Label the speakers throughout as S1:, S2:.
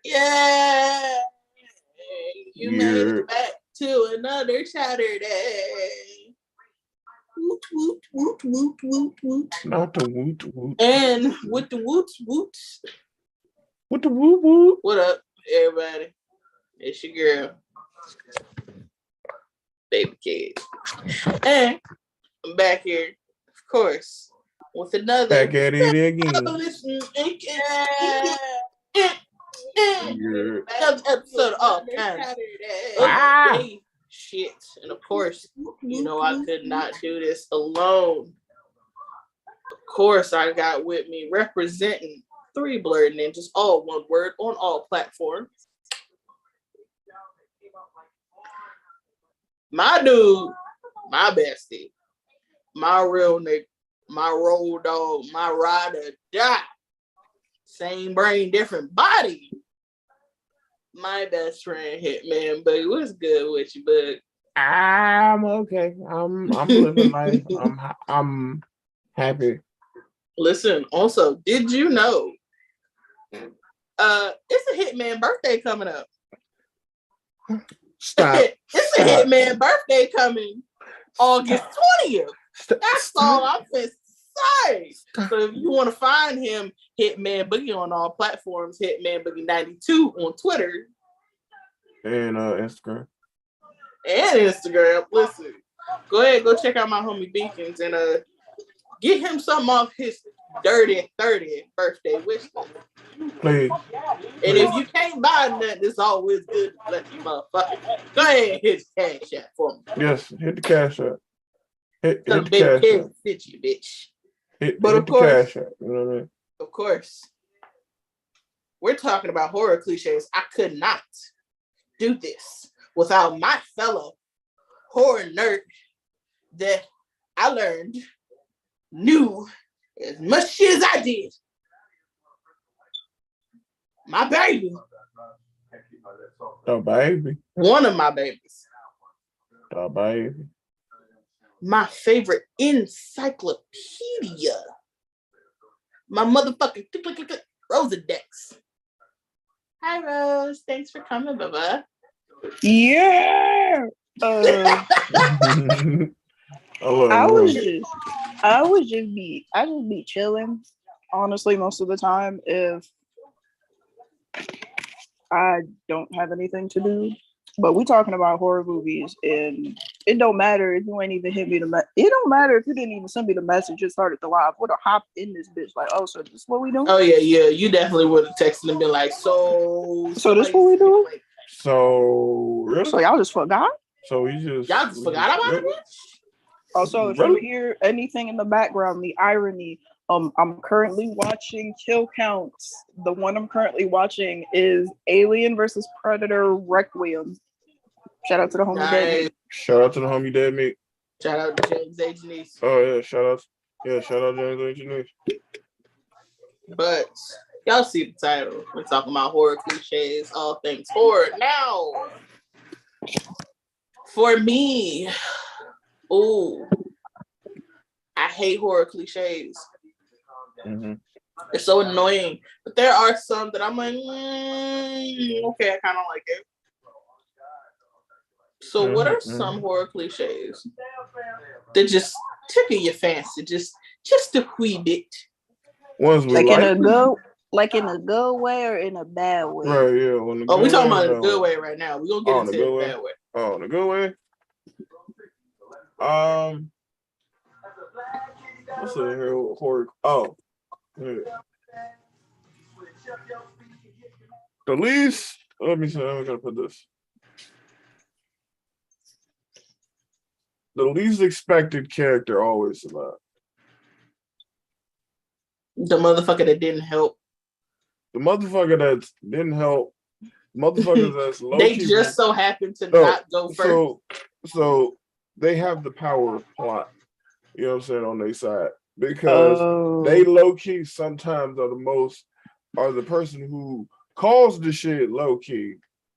S1: Yeah, you made
S2: Yeah.
S1: it back to another Saturday. Woot woot woot woot woot woot.
S2: Not the woot woot.
S1: And with the woots woots.
S2: What the woot woot?
S1: What up, everybody? It's your girl, Baby Kid. And I'm back here, of course, with another
S2: Back at it again.
S1: Another episode of all kinds of shit. And of course, you know I could not do this alone. Of course, I got with me representing 3 Blurred Ninjas, all one word, on all platforms. My dude, my bestie, my real nigga, my road dog, my ride or die. Same brain, different body. My best friend, Hitman Bug. What's good with you, Bug?
S2: I'm okay. I'm living life. I'm happy.
S1: Listen, also, did you know it's a Hitman birthday coming up?
S2: Stop.
S1: It's a Hitman birthday coming August 20th. That's all I'm finna say. So if you want to find him, Hitman Boogie on all platforms, Hitman Boogie 92 on Twitter.
S2: And Instagram.
S1: And Instagram. Listen, go ahead, go check out my homie Beacons and get him something off his dirty 30th birthday wish list.
S2: Please.
S1: And if you can't buy nothing, it's always good to let you motherfucker. Go ahead and hit the cash app for me.
S2: Yes, hit the cash app. Hit the
S1: Baby
S2: cash app.
S1: Fit you, bitch.
S2: Hit
S1: But
S2: the
S1: of course,
S2: cash app. You know what I mean?
S1: of course, we're talking about horror cliches. I could not do this without my fellow horror nerd that I learned knew as much shit as I did. My baby.
S2: The baby.
S1: One of my babies.
S2: The baby.
S1: My favorite encyclopedia. My motherfucking Rolodex. Hi, Rose. Thanks for coming, Bubba.
S3: Yeah. I just be chilling. Honestly, most of the time, if I don't have anything to do. But we talking about horror movies, and it don't matter if you ain't even hit me it don't matter if you didn't even send me the message and started the live. Would have hopped in this bitch like, oh, so this is what we doing?
S1: Oh yeah. You definitely would have texted and been like, so
S3: this what we do?
S2: So really?
S3: So y'all just forgot?
S2: So
S1: y'all just forgot about it?
S3: Also, if you hear anything in the background, the irony. I'm currently watching Kill Counts. The one I'm currently watching is Alien versus Predator Requiem. Shout out to the homie Dead Meat.
S2: Shout out to the homie Dead Meat.
S1: Shout out to James A. Janice.
S2: Oh yeah, shout out James A. Janice.
S1: But y'all see the title. We're talking about horror cliches, all things horror. Now, for me, I hate horror cliches.
S2: Mm-hmm.
S1: It's so annoying. But there are some that I'm like, okay, I kind of like it. So what are some horror cliches that just tickle your fancy, just a wee bit?
S2: Ones we
S3: in a good way or in a bad way?
S2: Right, yeah.
S1: We're talking about in a good way right now. We're gonna get into the bad way.
S2: Oh, in a good way. What's in here? Horror. Oh. Yeah. The least. Let me see. I'm gonna put this. The least expected character always survives.
S1: The motherfucker that didn't help.
S2: The motherfucker that didn't help. Motherfuckers that's low.
S1: They just so happen to not go first.
S2: So they have the power of plot. You know what I'm saying, on their side. Because they low key sometimes are the person who calls the shit low key.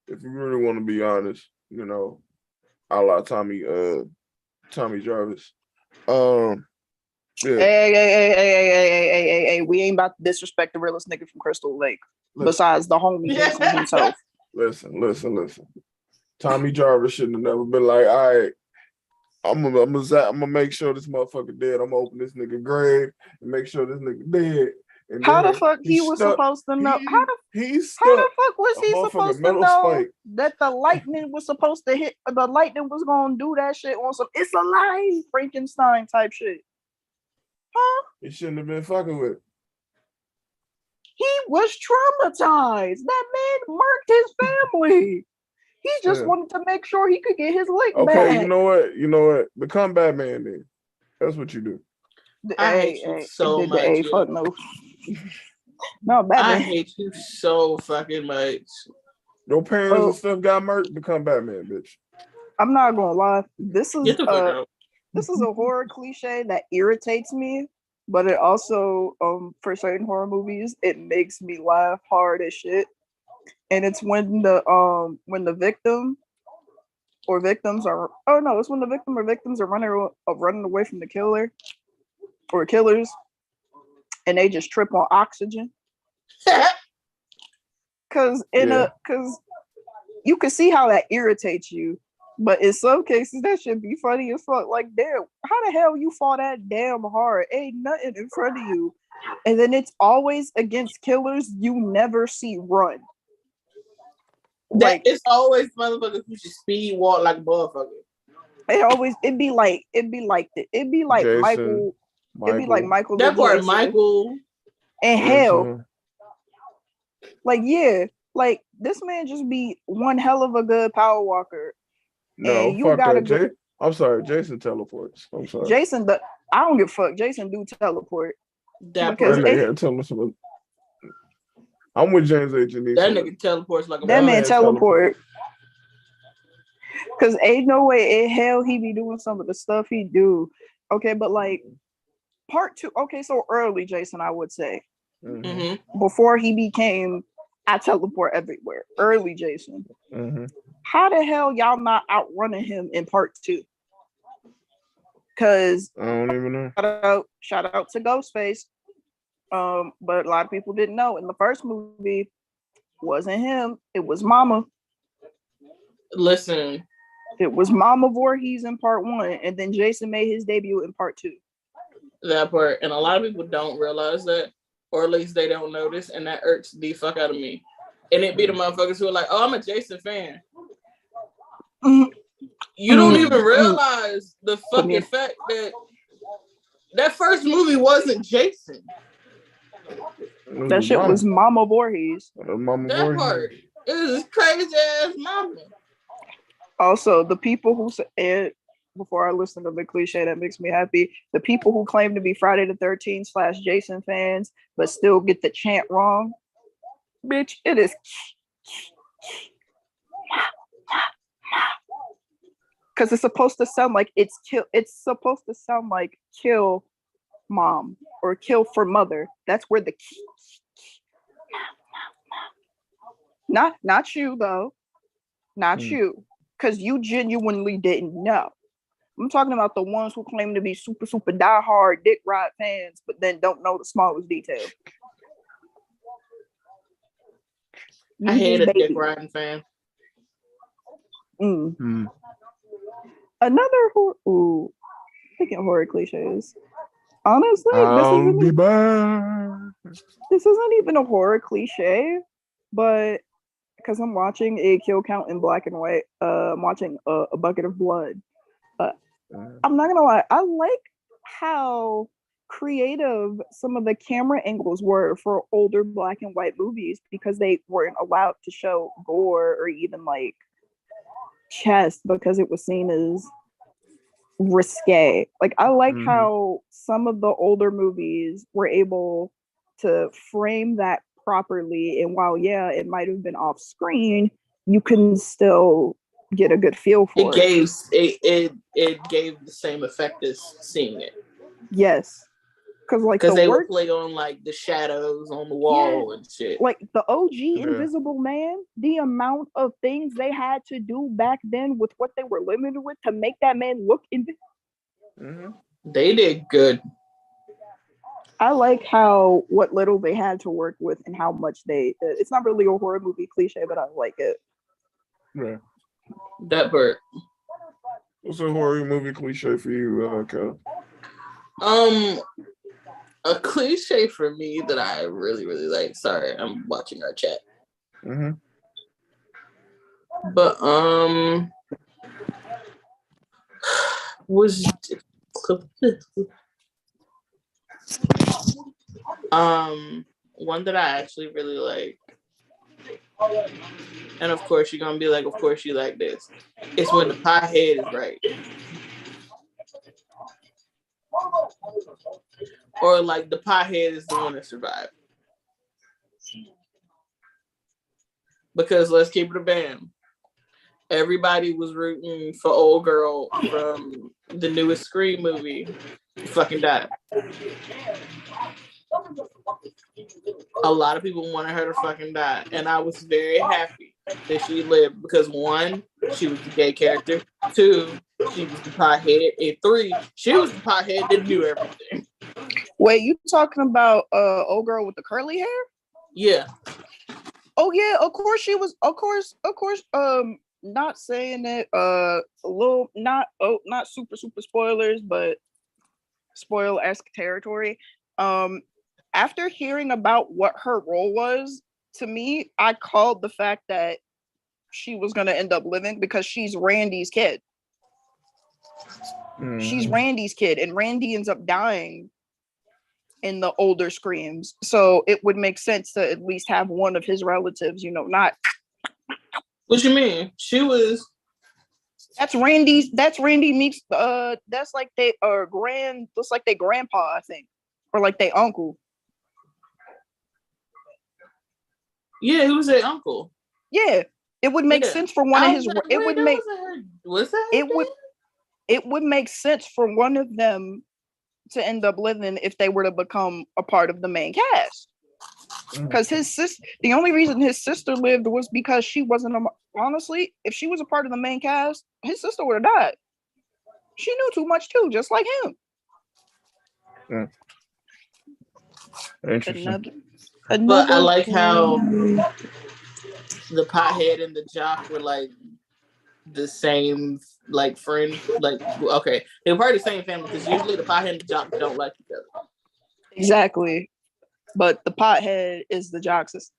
S2: If you really want to be honest, you know, a la Tommy Jarvis. Yeah.
S3: Hey, we ain't about to disrespect the realest nigga from Crystal Lake. Besides the homie Jason himself.
S2: Listen. Tommy Jarvis shouldn't have never been like, all right, I'm gonna make sure this motherfucker dead. I'm gonna open this nigga grave and make sure this nigga dead. And
S3: how the fuck he was supposed to know? How the fuck was he supposed to know that the lightning was supposed to hit? The lightning was gonna do that shit on some. It's a lie, Frankenstein type shit. Huh?
S2: He shouldn't have been fucking with it.
S3: He was traumatized. That man murked his family. He just wanted to make sure he could get his lick back.
S2: Okay, you know what? Become Batman then. That's what you do.
S1: I hate you so much.
S3: Fuck no. No, Batman.
S1: I hate you so fucking much.
S2: Your parents and stuff got murked. Become Batman, bitch.
S3: I'm not gonna lie. This is a horror cliche that irritates me, but it also, for certain horror movies, it makes me laugh hard as shit. And it's when the victim or victims are it's when the victim or victims are running away from the killer or killers, and they just trip on oxygen. Cause you can see how that irritates you, but in some cases that should be funny as fuck. Like, damn, how the hell you fall that damn hard? Ain't nothing in front of you, and then it's always against killers you never see run.
S1: Like, it's always motherfuckers who should speed walk like a motherfucker.
S3: It'd be like Jason, Michael. It'd be like Michael.
S1: That part, Michael
S3: and hell. Like, yeah, like this man just be one hell of a good power walker.
S2: No,
S3: and you gotta go.
S2: I'm sorry, Jason teleports. I'm sorry.
S3: Jason, I don't give a fuck. Jason do teleport.
S2: That part. I'm with James H.
S1: That nigga teleports like a
S3: that man teleport. Cause ain't no way in hell he be doing some of the stuff he do. Okay, but like part 2. Okay, so early Jason, I would say, before he became I teleport everywhere. Early Jason. How the hell y'all not outrunning him in part 2? Cause
S2: I don't even know.
S3: Shout out to Ghostface. But a lot of people didn't know in the first movie wasn't him, it was Mama.
S1: Listen,
S3: it was Mama Voorhees in part 1, and then Jason made his debut in part 2.
S1: That part, and a lot of people don't realize that, or at least they don't notice, and that irks the fuck out of me. And it be the motherfuckers who are like, "Oh, I'm a Jason fan." You don't even realize the fucking fact that first movie wasn't Jason.
S3: That shit was Mama Voorhees.
S1: That part. It was crazy ass mama.
S3: Also, the people who said, before I listen to the cliche that makes me happy, the people who claim to be Friday the 13th / Jason fans, but still get the chant wrong. Bitch, it is. Because it's supposed to sound like it's kill. It's supposed to sound like kill mom or kill for mother. That's where the not you though, not you, because you genuinely didn't know. I'm talking about the ones who claim to be super diehard Dick Rod fans, but then don't know the smallest detail.
S1: I hate a Dick Rod fan.
S3: Another thinking horror cliches. Honestly, this isn't even a horror cliche, but because I'm watching a kill count in black and white, I'm watching a bucket of blood. I'm not gonna lie, I like how creative some of the camera angles were for older black and white movies because they weren't allowed to show gore or even like chest because it was seen as risque. Like I like how some of the older movies were able to frame that properly, and while it might have been off screen, you can still get a good feel for it.
S1: It gave the same effect as seeing it.
S3: Yes. Because
S1: they would play on like the shadows on the wall and shit.
S3: Like the OG Invisible Man, the amount of things they had to do back then with what they were limited with to make that man look invisible.
S1: They did good.
S3: I like how what little they had to work with and how much they. It's not really a horror movie cliche, but I like it.
S2: Yeah.
S1: That part.
S2: What's a horror movie cliche for you, Kel?
S1: A cliche for me that I really, really like. Sorry, I'm watching our chat.
S2: Mm-hmm.
S1: But was one that I actually really like, and of course you're gonna be like, of course you like this. It's when the pothead is right, or like the pothead is the one that survived. Because let's keep it a band. Everybody was rooting for old girl from the newest Scream movie. Fucking died. A lot of people wanted her to fucking die, and I was very happy that she lived because 1, she was the gay character. 2, she was the pothead, and 3, she was the pothead that knew everything.
S3: Wait, you talking about old girl with the curly hair?
S1: Yeah.
S3: Oh yeah, of course she was. Of course. Not saying it. A little not super spoilers, but spoil-esque territory. After hearing about what her role was, to me, I called the fact that she was gonna end up living because she's Randy's kid. She's Randy's kid, and Randy ends up dying in the older Screams. So it would make sense to at least have one of his relatives, not.
S1: What you mean? She was.
S3: That's Randy meets that's like they looks like they grandpa, I think. Or like they uncle.
S1: Yeah, he was their uncle.
S3: Yeah. It would make sense for one of his
S1: it would make was that
S3: it would make sense for one of them to end up living if they were to become a part of the main cast. Because the only reason his sister lived was because she wasn't honestly, if she was a part of the main cast, his sister would have died. She knew too much too, just like him.
S2: Interesting.
S1: But I like how the pothead and the jock were like the same like friend. Like, okay, they're part of the same family because usually the pothead and the jock don't like each other.
S3: Exactly. But the pothead is the jock sister.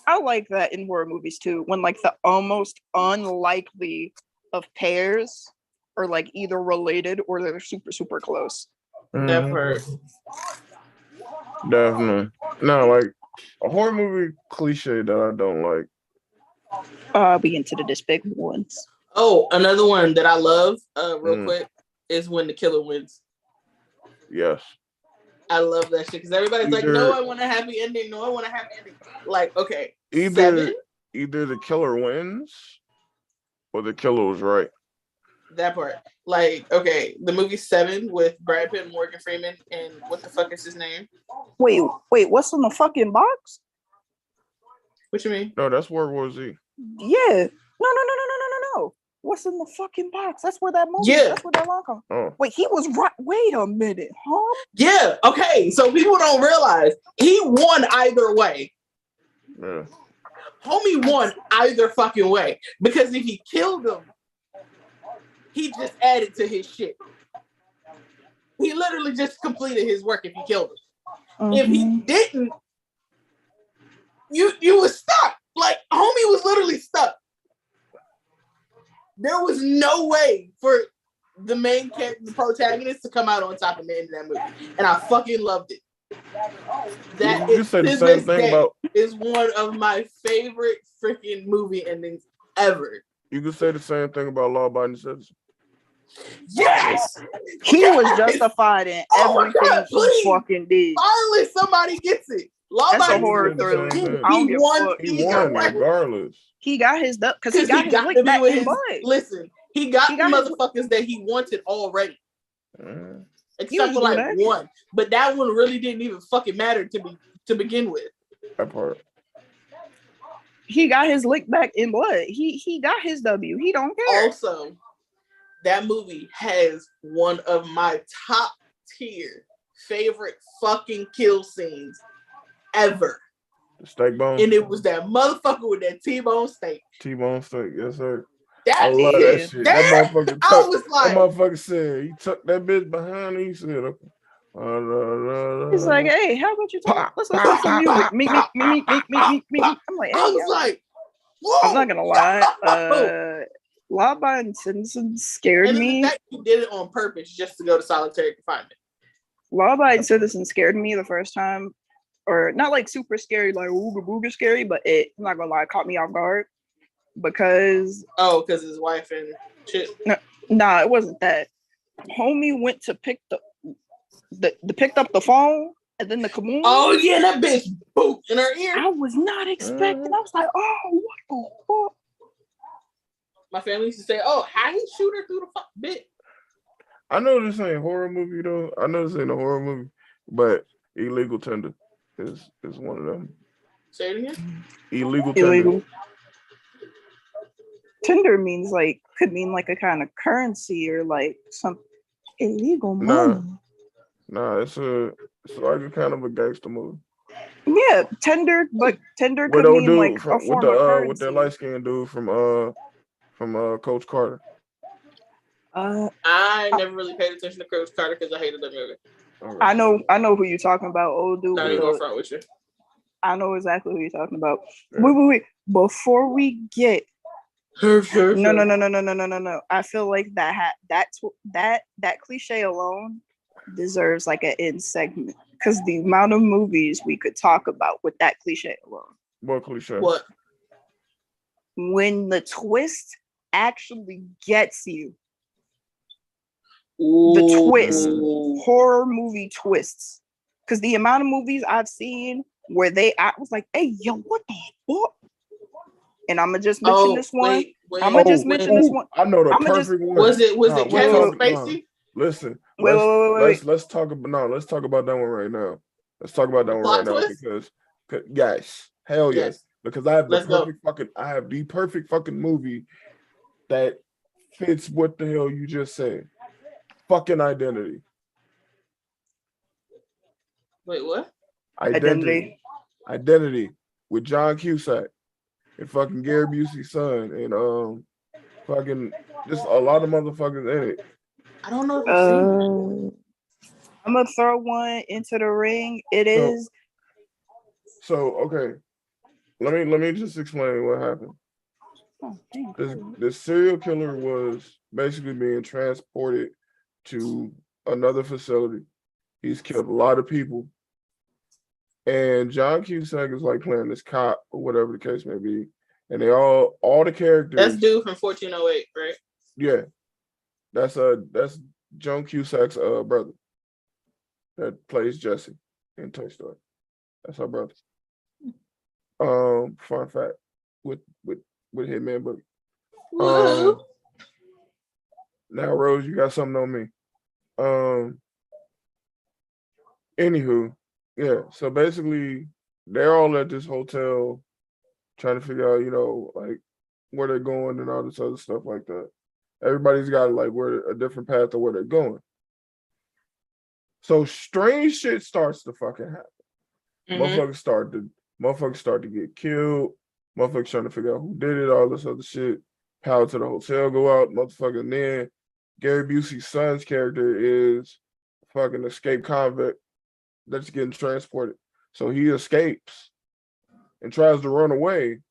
S3: I like that in horror movies too, when like the almost unlikely of pairs are like either related or they're super, super close.
S1: Never.
S2: Definitely. No, like a horror movie cliche that I don't like.
S3: Be into the despicable ones.
S1: Oh, another one that I love, real quick, is when the killer wins.
S2: Yes.
S1: I love that shit because everybody's like, no, I want a happy ending. No, I want a happy ending. Like, okay.
S2: Either the killer wins or the killer was right.
S1: That part. Like, okay, the movie 7 with Brad Pitt and Morgan Freeman and what the fuck is his name?
S3: Wait, what's in the fucking box?
S1: What you mean?
S2: No, that's World War Z.
S3: Yeah. No. What's in the fucking box? That's where that movie.
S1: Yeah.
S3: That's where that line comes.
S2: Oh.
S3: Wait, he was right. Wait a minute, huh?
S1: Yeah. Okay. So people don't realize he won either way.
S2: Yeah.
S1: Homie won either fucking way because if he killed him, he just added to his shit. He literally just completed his work if he killed him. If he didn't, you was stuck. Like, homie was literally stuck. There was no way for the main character, the protagonist, to come out on top at the end of that movie. And I fucking loved it. That
S2: you said the same thing about
S1: is one of my favorite freaking movie endings ever.
S2: You could say the same thing about Law Abiding Citizen.
S1: Yes!
S3: He was justified in everything he fucking did.
S1: Finally, somebody gets it.
S3: That's a horror thriller.
S1: He won
S2: regardless.
S3: He got his because he got his lick back in blood.
S1: Listen, he got the motherfuckers that he wanted already. Except for like one. But that one really didn't even fucking matter to begin with.
S2: That part.
S3: He got his lick back in blood. He got his W. He don't care.
S1: Also, that movie has one of my top tier favorite fucking kill scenes ever.
S2: The steak bone.
S1: And it was that motherfucker with that T-bone steak.
S2: T-bone steak, yes sir.
S1: I
S2: love that shit. That motherfucker
S1: I was like,
S2: that motherfucker said he tucked that bitch behind him. He said,
S3: he's like, hey, how about you talk? Let's listen to some music. Me. I'm like, hey,
S1: I was like, whoa.
S3: I'm not gonna lie. Law-Abiding and Citizen scared me.
S1: The fact he did it on purpose just to go to solitary confinement.
S3: Law-Abiding Citizen scared me the first time, or not like super scary, like ooga booga scary, but I'm not gonna lie, it caught me off guard because
S1: his wife and shit.
S3: Nah, it wasn't that. Homie went to pick picked up the phone and then the kaboom.
S1: Oh yeah, that bitch boop in her ear.
S3: I was not expecting. I was like, oh, what the fuck?
S1: My family used to say, "Oh, how he shoot her through the fuck bit?"
S2: I know this ain't a horror movie though. I know this ain't a horror movie, but Illegal Tender is one of them.
S1: Say it again.
S2: Illegal Tender.
S3: Tender could mean like a kind of currency or like some illegal money.
S2: Nah, it's like a kind of a gangster movie.
S3: Yeah, tender could mean like a form of currency.
S2: With that light skinned dude from Coach Carter.
S1: I never really paid attention to Coach Carter because I hated that movie.
S3: Okay. I know who you're talking about. Old dude.
S1: Not even going front with you.
S3: I know exactly who you're talking about. Yeah. Wait. Before we get No. I feel like that cliche alone deserves like an end segment because the amount of movies we could talk about with that cliche alone.
S2: What cliche?
S1: What?
S3: When the twist actually gets you.
S1: Ooh.
S3: The twist. Horror movie twists. Because the amount of movies I've seen where I was like, hey, yo, what the fuck? And I'm gonna just mention this one. I'm gonna just mention this one.
S2: I know the perfect one.
S1: Was it Kevin Spacey?
S2: Listen, let's talk about that one right now. Let's talk about that one right now because yes, hell yes. Because I have the perfect fucking movie that fits what the hell you just said. Fucking Identity.
S1: Wait, what?
S2: Identity with John Cusack and fucking Gary Busey's son and fucking just a lot of motherfuckers in it.
S1: I don't know if I've seen it.
S3: I'm gonna throw one into the ring. It is.
S2: So okay, let me just explain what happened. This serial killer was basically being transported to another facility. He's killed a lot of people. And John Cusack is like playing this cop or whatever the case may be. And they all the characters.
S1: That's dude from 1408, right?
S2: Yeah. That's Joan Cusack's brother that plays Jesse in Toy Story. That's our brother. Fun fact with Hitman Boogie. Now Rose, you got something on me. Anywho, yeah. So basically, they're all at this hotel trying to figure out, like where they're going and all this other stuff like that. Everybody's got like a different path of where they're going. So strange shit starts to fucking happen. Mm-hmm. Motherfuckers start to get killed. Motherfuckers trying to figure out who did it, all this other shit. Power to the hotel go out, motherfucker. And then Gary Busey's son's character is fucking escaped convict that's getting transported. So he escapes and tries to run away.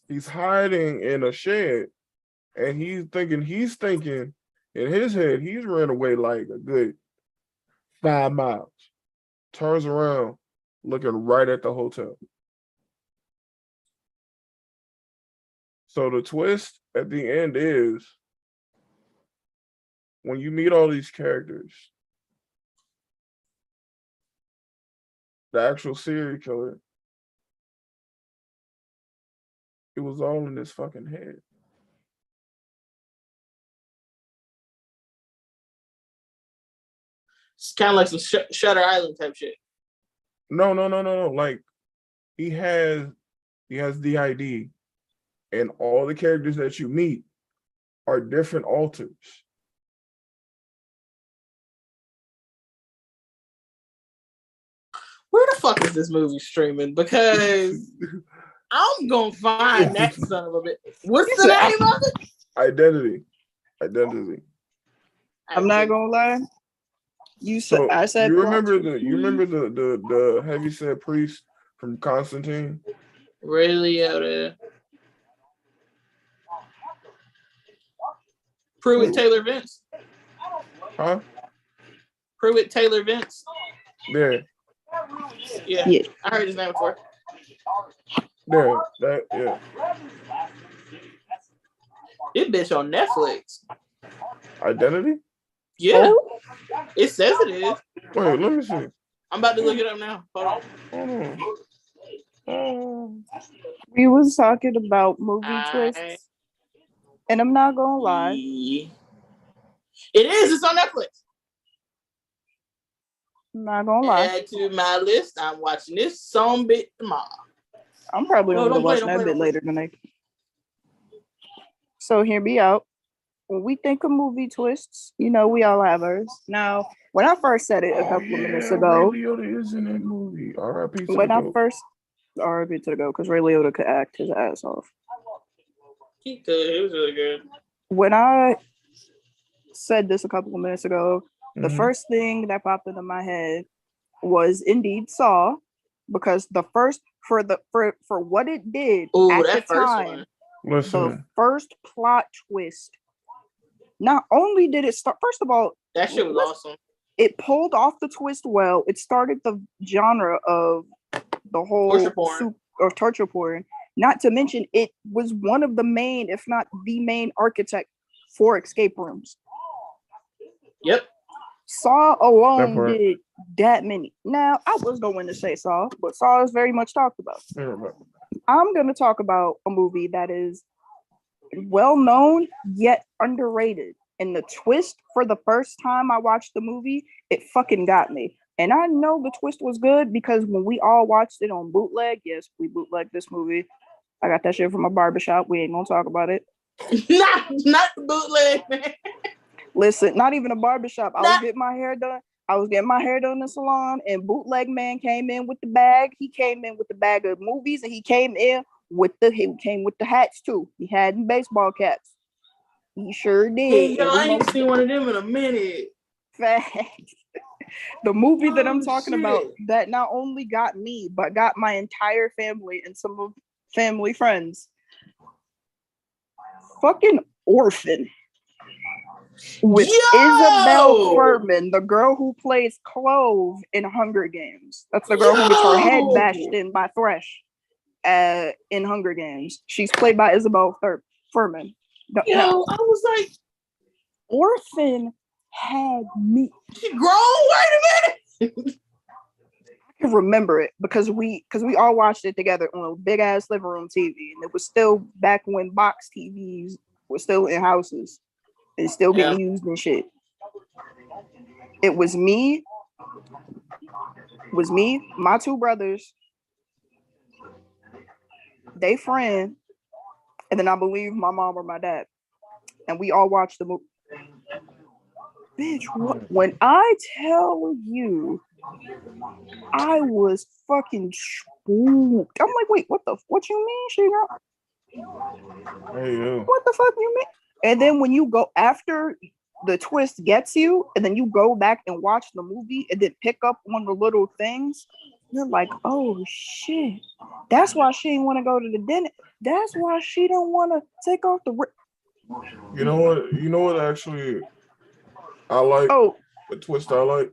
S2: He's hiding in a shed. And he's thinking in his head, he's ran away like a good 5 miles. Turns around, looking right at the hotel. So the twist at the end is when you meet all these characters, the actual serial killer, it was all in his fucking head.
S1: It's kind of like some Shutter Island type shit.
S2: No. Like he has the ID, and all the characters that you meet are different alters.
S1: fuck is this movie streaming? Because I'm gonna find that son of a bitch. What's the name of it?
S2: Identity.
S3: I'm not gonna lie. I said
S2: you remember the heavyset priest from Constantine?
S1: Ray Liotta. Pruitt Taylor Vince.
S2: Huh?
S1: Pruitt Taylor Vince.
S2: Yeah.
S1: I heard his name before.
S2: Yeah.
S1: This bitch on Netflix.
S2: Identity?
S1: Yeah. It says it is.
S2: Wait, let me see.
S1: I'm about to look it up now. Hold
S2: on.
S3: We was talking about movie twists. And I'm not gonna lie.
S1: It is. It's on Netflix.
S3: I'm not gonna lie.
S1: Add to my list. I'm watching this some bit tomorrow.
S3: I'm probably gonna watch that bit later tonight. So hear me out. When we think of movie twists, you know, we all have ours. Now, when I first said it a couple of minutes ago,
S2: Ray Liotta is in that movie. R.I.P. to
S3: when
S2: the
S3: I
S2: GOAT.
S3: first R.I.P. to the GOAT, because Ray Liotta could act his ass off.
S1: He could. It was really good.
S3: When I said this a couple of minutes ago, the first thing that popped into my head was indeed Saw, because the first for what it did at the time, the first plot twist. Not only did it start, first of all,
S1: that shit was awesome.
S3: It pulled off the twist well. It started the genre of the whole torture porn. Not to mention, it was one of the main, if not the main architect for escape rooms.
S1: Yep.
S3: Saw alone did that many. Now, I was going to say Saw, but Saw is very much talked about. I'm going to talk about a movie that is well known yet underrated. And the twist for the first time I watched the movie, it fucking got me. And I know the twist was good because when we all watched it on bootleg, yes, we bootlegged this movie. I got that shit from a barbershop. We ain't gonna talk about it.
S1: not the bootleg, man.
S3: Listen, not even a barbershop. I was getting my hair done. In the salon, and bootleg man came in with the bag. He came in with the bag of movies, and he came with the hats too. He had baseball caps. He sure did.
S1: Yo, I ain't seen one of them in a minute.
S3: Facts. The movie that I'm talking about that not only got me, but got my entire family and some of family friends. Fucking Orphan. With Isabelle Fuhrman, the girl who plays Clove in Hunger Games. That's the girl who gets her head bashed in by Thresh in Hunger Games. She's played by Isabelle Fuhrman.
S1: I was like,
S3: Orphan had me.
S1: She grown? Wait a minute.
S3: I can remember it because we all watched it together on a big ass living room TV, and it was still back when box TVs were still in houses and still getting used and shit. It was me, my two brothers, they friend, and then I believe my mom or my dad, and we all watched the movie. Bitch, what? When I tell you, I was fucking spooked. I'm like, wait, what you mean, she got? What the fuck you mean? And then when you go after the twist gets you, and then you go back and watch the movie, and then pick up on the little things, you're like, oh shit. That's why she didn't want to go to the dinner. That's why she don't want to take off the.
S2: You know what? Actually, I like the twist. I like.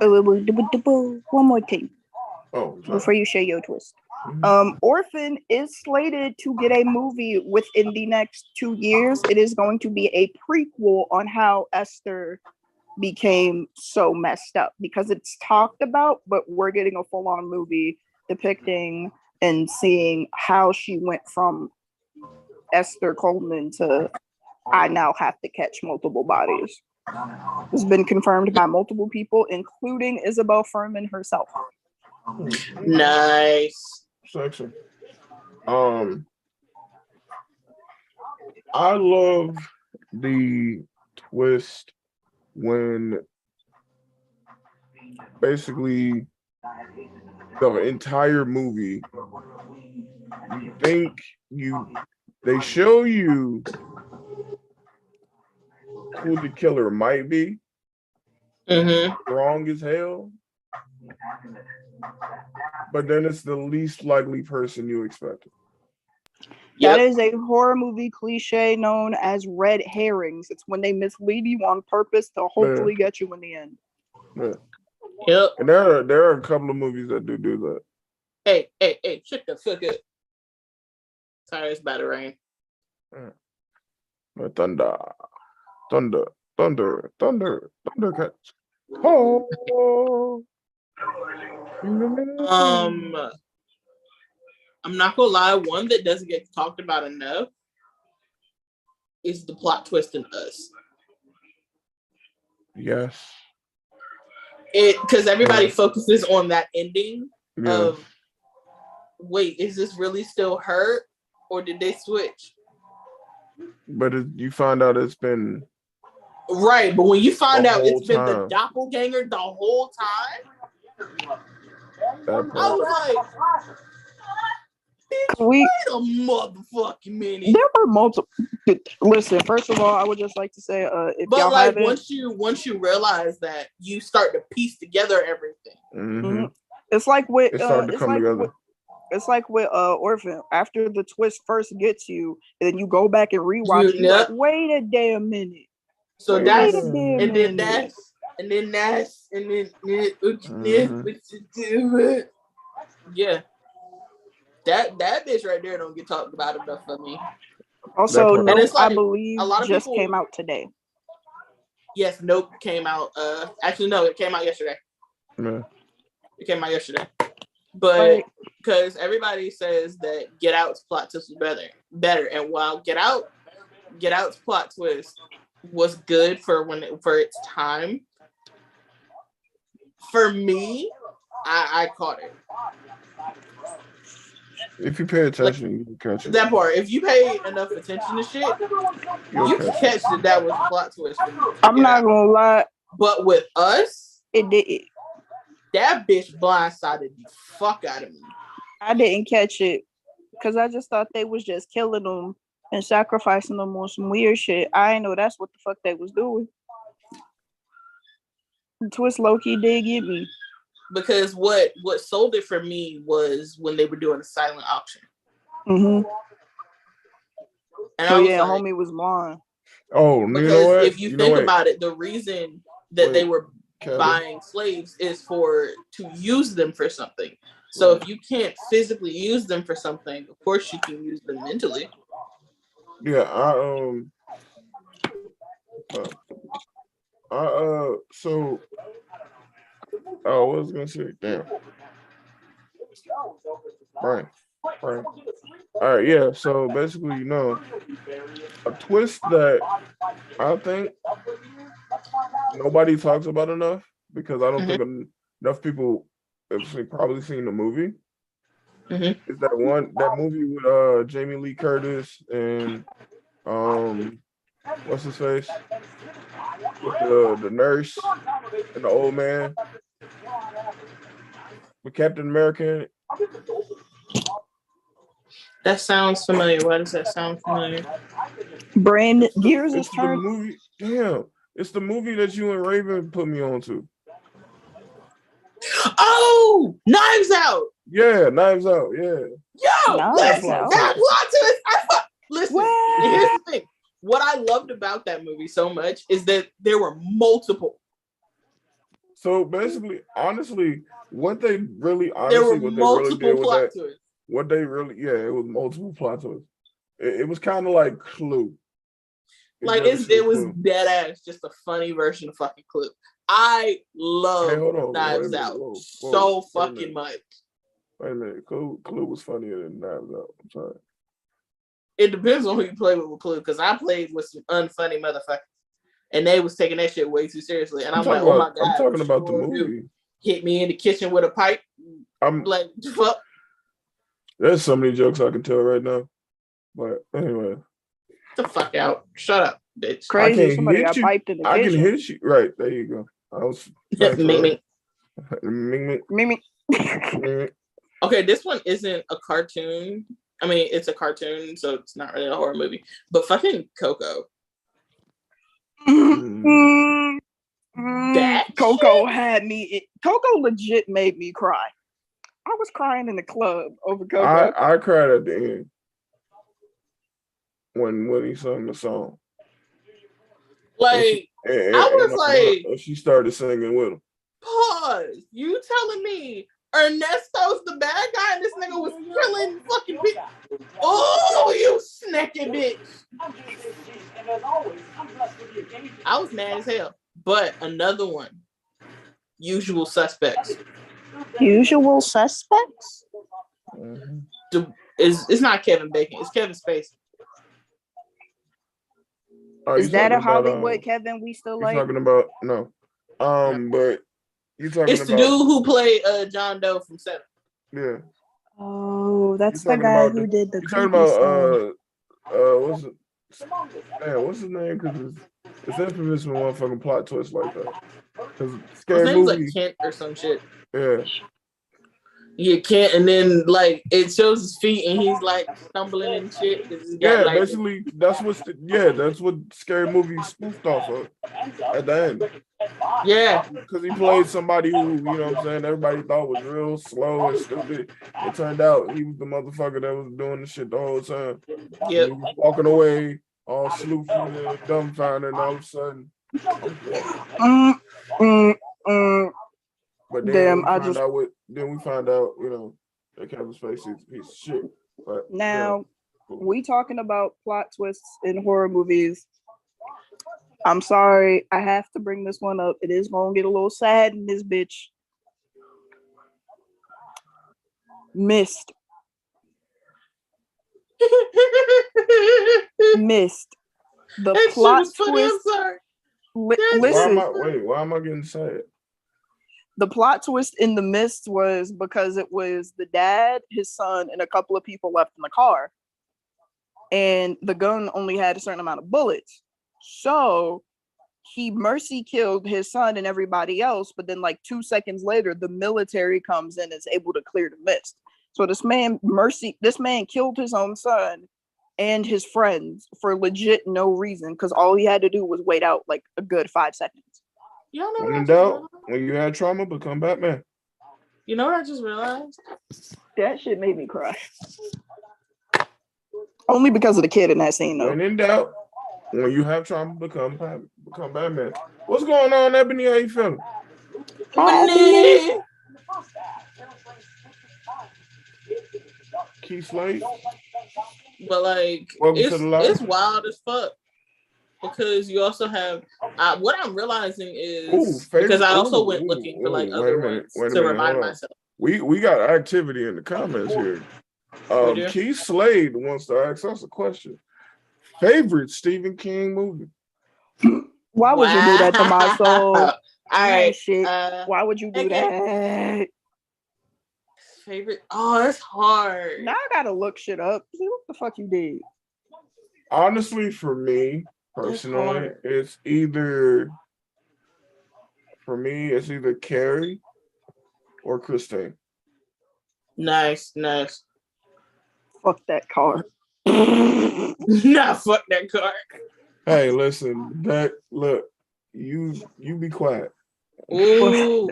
S3: One more thing.
S2: Oh, sorry.
S3: Before you share your twist. Orphan is slated to get a movie within the next 2 years. It is going to be a prequel on how Esther became so messed up because it's talked about, but we're getting a full-on movie depicting and seeing how she went from Esther Coleman to I now have to catch multiple bodies. It's been confirmed by multiple people, including Isabelle Fuhrman herself.
S1: Nice.
S2: Sexy. I love the twist when basically the entire movie, they show you who the killer might be, strong as hell, but then it's the least likely person you expected.
S3: That is a horror movie cliche known as red herrings. It's when they mislead you on purpose to hopefully get you in the end.
S2: Yeah.
S1: Yep.
S2: And there are a couple of movies that do that.
S1: Hey, shut the fuck up. Sorry, it's about to rain.
S2: Thundercats. Oh.
S1: I'm not gonna lie, one that doesn't get talked about enough is the plot twist in Us.
S2: Yes.
S1: Because everybody focuses on that ending of, wait, is this really still her, or did they switch?
S2: But you find out it's been
S1: right. But when you find out it's been the doppelganger the whole time, I was like, wait a motherfucking minute.
S3: There were multiple. Listen, first of all, I would just like to say, if
S1: but
S3: y'all
S1: like
S3: haven't,
S1: once you realize that, you start to piece together everything.
S3: It's like with
S2: it started to come together.
S3: It's like with Orphan. After the twist first gets you, and then you go back and rewatch it. Like, wait a damn minute.
S1: So that's and then yeah. That bitch right there don't get talked about enough for me.
S3: Also, Nope, I believe a lot of just people came out today.
S1: Yes, Nope came out. Actually, no, it came out yesterday.
S2: Yeah.
S1: It came out yesterday. But because everybody says that Get Out's plot twist was better, and while Get Out's plot twist was good for its time, for me, I caught it.
S2: If you pay attention, you can catch it.
S1: That part. If you pay enough attention to shit, you can catch that was a plot twist.
S3: I'm not gonna lie.
S1: But with Us,
S3: it did.
S1: That bitch blindsided the fuck out of me.
S3: I didn't catch it because I just thought they was just killing them and sacrificing them on some weird shit. I didn't know that's what the fuck they was doing. The twist low-key did get me.
S1: Because what sold it for me was when they were doing a silent auction.
S3: And
S1: I was
S3: like, homie was mine.
S2: Oh,
S1: because
S2: you know what?
S1: If you think about it, the reason that they were buying slaves is to use them for something. So if you can't physically use them for something, of course you can use them mentally.
S2: Yeah, so I was gonna say, damn. Right. All right, yeah. So basically, a twist that I think nobody talks about enough, because I don't think enough people have probably seen the movie. Is that movie with Jamie Lee Curtis and what's his face? With the nurse and the old man. With Captain America.
S1: That sounds familiar. Why does that sound familiar?
S3: Brand Gears is
S2: the movie. Damn, it's the movie that you and Raven put me on to.
S1: Oh, Knives Out.
S2: Yeah, Knives Out. Yeah.
S1: Yo, listen, that plot twist. Listen, here's the thing. What I loved about that movie so much is that there were multiple.
S2: So basically, honestly, what they really did it was multiple plot twists. It was kind of like Clue.
S1: It was dead ass, just a funny version of fucking Clue. I love Knives Out so fucking much.
S2: Wait a minute, Clue was funnier than Knives Out. I'm sorry.
S1: It depends on who you play with Clue, because I played with some unfunny motherfuckers, and they was taking that shit way too seriously. And I'm like, oh my god!
S2: I'm talking about the movie.
S1: Hit me in the kitchen with a pipe. I'm like, fuck.
S2: There's so many jokes I can tell right now, but anyway.
S1: Get the fuck out! Shut up, bitch.
S3: Crazy. Somebody got piped in the kitchen.
S2: I can hit you. Right there, you go. I was.
S1: Ming.
S3: Ming.
S1: Okay, this one isn't a cartoon. I mean, it's a cartoon, so it's not really a horror movie. But fucking Coco. That
S3: Coco had me. Coco legit made me cry. I was crying in the club over Coco.
S2: I cried at the end when he sung the song.
S1: Like, I was like,
S2: she started singing with him.
S1: Pause. You telling me Ernesto's the bad guy and this nigga was killing fucking people? Oh, you snaky bitch. I was mad as hell. But another one. Usual Suspects.
S3: Usual Suspects?
S2: Mm-hmm.
S1: It's not Kevin Bacon. It's Kevin Spacey.
S3: Is that a Hollywood Kevin we still like?
S2: Talking about no. But you talking
S1: it's the dude who played John Doe from Seven.
S2: Yeah.
S3: Oh, that's the guy who did the.
S2: You talking about what's it? Man, what's his name? Because it's infamous when one fucking plot twist like that. Because
S1: his name's like Kent or some shit.
S2: Yeah.
S1: Yeah, Kent, and then like it shows his feet and he's like stumbling and shit.
S2: Yeah, like, basically that's what Scary Movie spoofed off of at the end.
S1: Yeah,
S2: because he played somebody who, you know what I'm saying, everybody thought was real slow and stupid. It turned out he was the motherfucker that was doing the shit the whole time.
S1: Yeah,
S2: walking away all sleuthy and dumbfounded, and all of a sudden. But then we find out, you know, that Kevin Spacey is a piece of shit. But
S3: now, we talking about plot twists in horror movies. I'm sorry, I have to bring this one up. It is gonna get a little sad in this bitch. Mist. The
S1: that
S3: plot
S1: twist. Funny, I'm sorry.
S3: Listen.
S2: Why am I getting sad?
S3: The plot twist in The Mist was because it was the dad, his son, and a couple of people left in the car. And the gun only had a certain amount of bullets. So he mercy killed his son and everybody else. But then like 2 seconds later, the military comes in and is able to clear the mist. So this man killed his own son and his friends for legit no reason. Because all he had to do was wait out like a good 5 seconds.
S2: When in doubt, when you had trauma, become Batman.
S1: You know what I just realized?
S3: That shit made me cry. Only because of the kid in that scene, though.
S2: When in doubt, when you have trauma, become Batman. What's going on, Ebony? How you feeling? Keith Slade.
S1: But like, it's wild as fuck. Because you also have what I'm realizing is because I also went looking for like other ones to remind myself.
S2: We got activity in the comments here. Keith Slade wants to ask us a question. Favorite Stephen King movie?
S3: Why would you do that to my soul?
S1: All right,
S3: shit. Why would you do that?
S1: Favorite? Oh, that's hard.
S3: Now I gotta look shit up. See what the fuck you did.
S2: Honestly, for me. Personally, it's either Carrie or Christine.
S1: Nice.
S3: Fuck that car.
S1: Nah, fuck that car.
S2: Hey, listen, look, you be quiet.
S1: Ooh.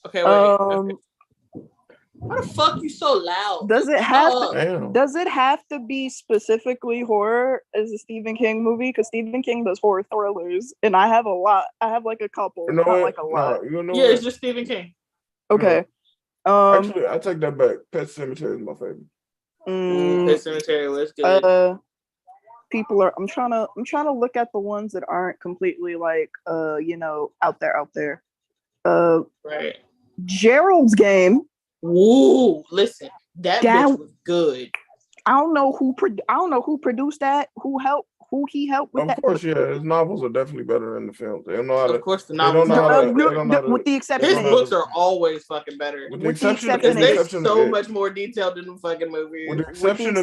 S1: Okay, wait. Why the fuck you so loud?
S3: Does it have to be specifically horror as a Stephen King movie? Because Stephen King does horror thrillers, and I have a lot. I have like a couple, not like a lot.
S1: It's just Stephen King.
S3: Okay.
S2: Actually, I take that back. Pet Sematary is my favorite.
S1: Pet Sematary was good.
S3: I'm trying to look at the ones that aren't completely like out there.
S1: Right.
S3: Gerald's Game.
S1: Woo! Listen, that bitch was good.
S3: I don't know who produced that. Who he helped with that?
S2: Of course, yeah. His novels are definitely better than the films. They don't know how to.
S1: Of course, the novels
S3: are with the exception.
S1: His books are always fucking better.
S2: With the exception
S1: because they're so much more detailed in the fucking movie.
S2: With the exception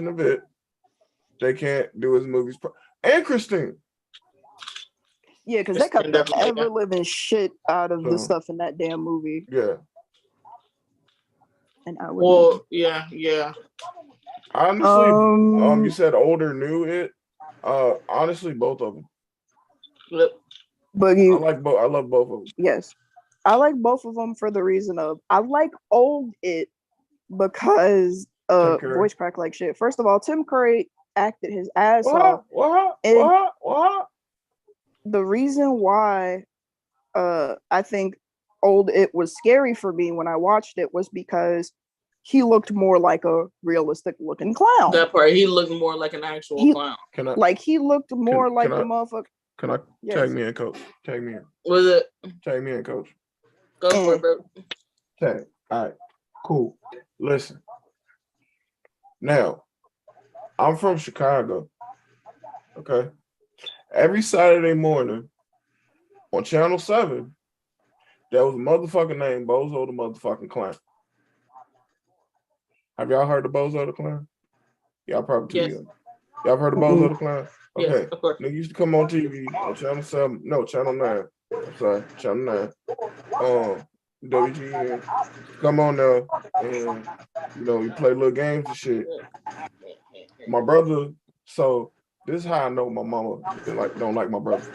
S2: of it, they can't do his movies. And Christine.
S3: Yeah, because they cut the ever living shit out of the stuff in that damn movie.
S2: Yeah.
S3: And I would.
S1: Yeah.
S2: Honestly, you said older, new it. Honestly, both of them.
S3: But
S2: I like both. I love both of them.
S3: Yes, I like both of them for the reason of I like old it because voice crack like shit. First of all, Tim Curry acted his ass off.
S2: What?
S3: The reason why I think old it was scary for me when I watched it was because he looked more like a realistic looking clown.
S1: That part, he looked more like an actual clown.
S3: He looked more like a motherfucker.
S2: Can I tag me in, coach? Tag me in.
S1: Was it?
S2: Tag me in, coach.
S1: Go for it, bro.
S2: Tag. All right. Cool. Listen. Now, I'm from Chicago. Okay. Every Saturday morning on Channel 7, there was a motherfucker named Bozo the motherfucking Clown. Have y'all heard of Bozo the Clown? Y'all probably too young. Y'all heard of Bozo the Clown? Okay.
S1: Yes, of course.
S2: Nigga used to come on TV on Channel 7. No, Channel 9. I'm sorry, Channel 9. WGN. Come on now. And, you play little games and shit. My brother, so this is how I know my mama don't like my brother.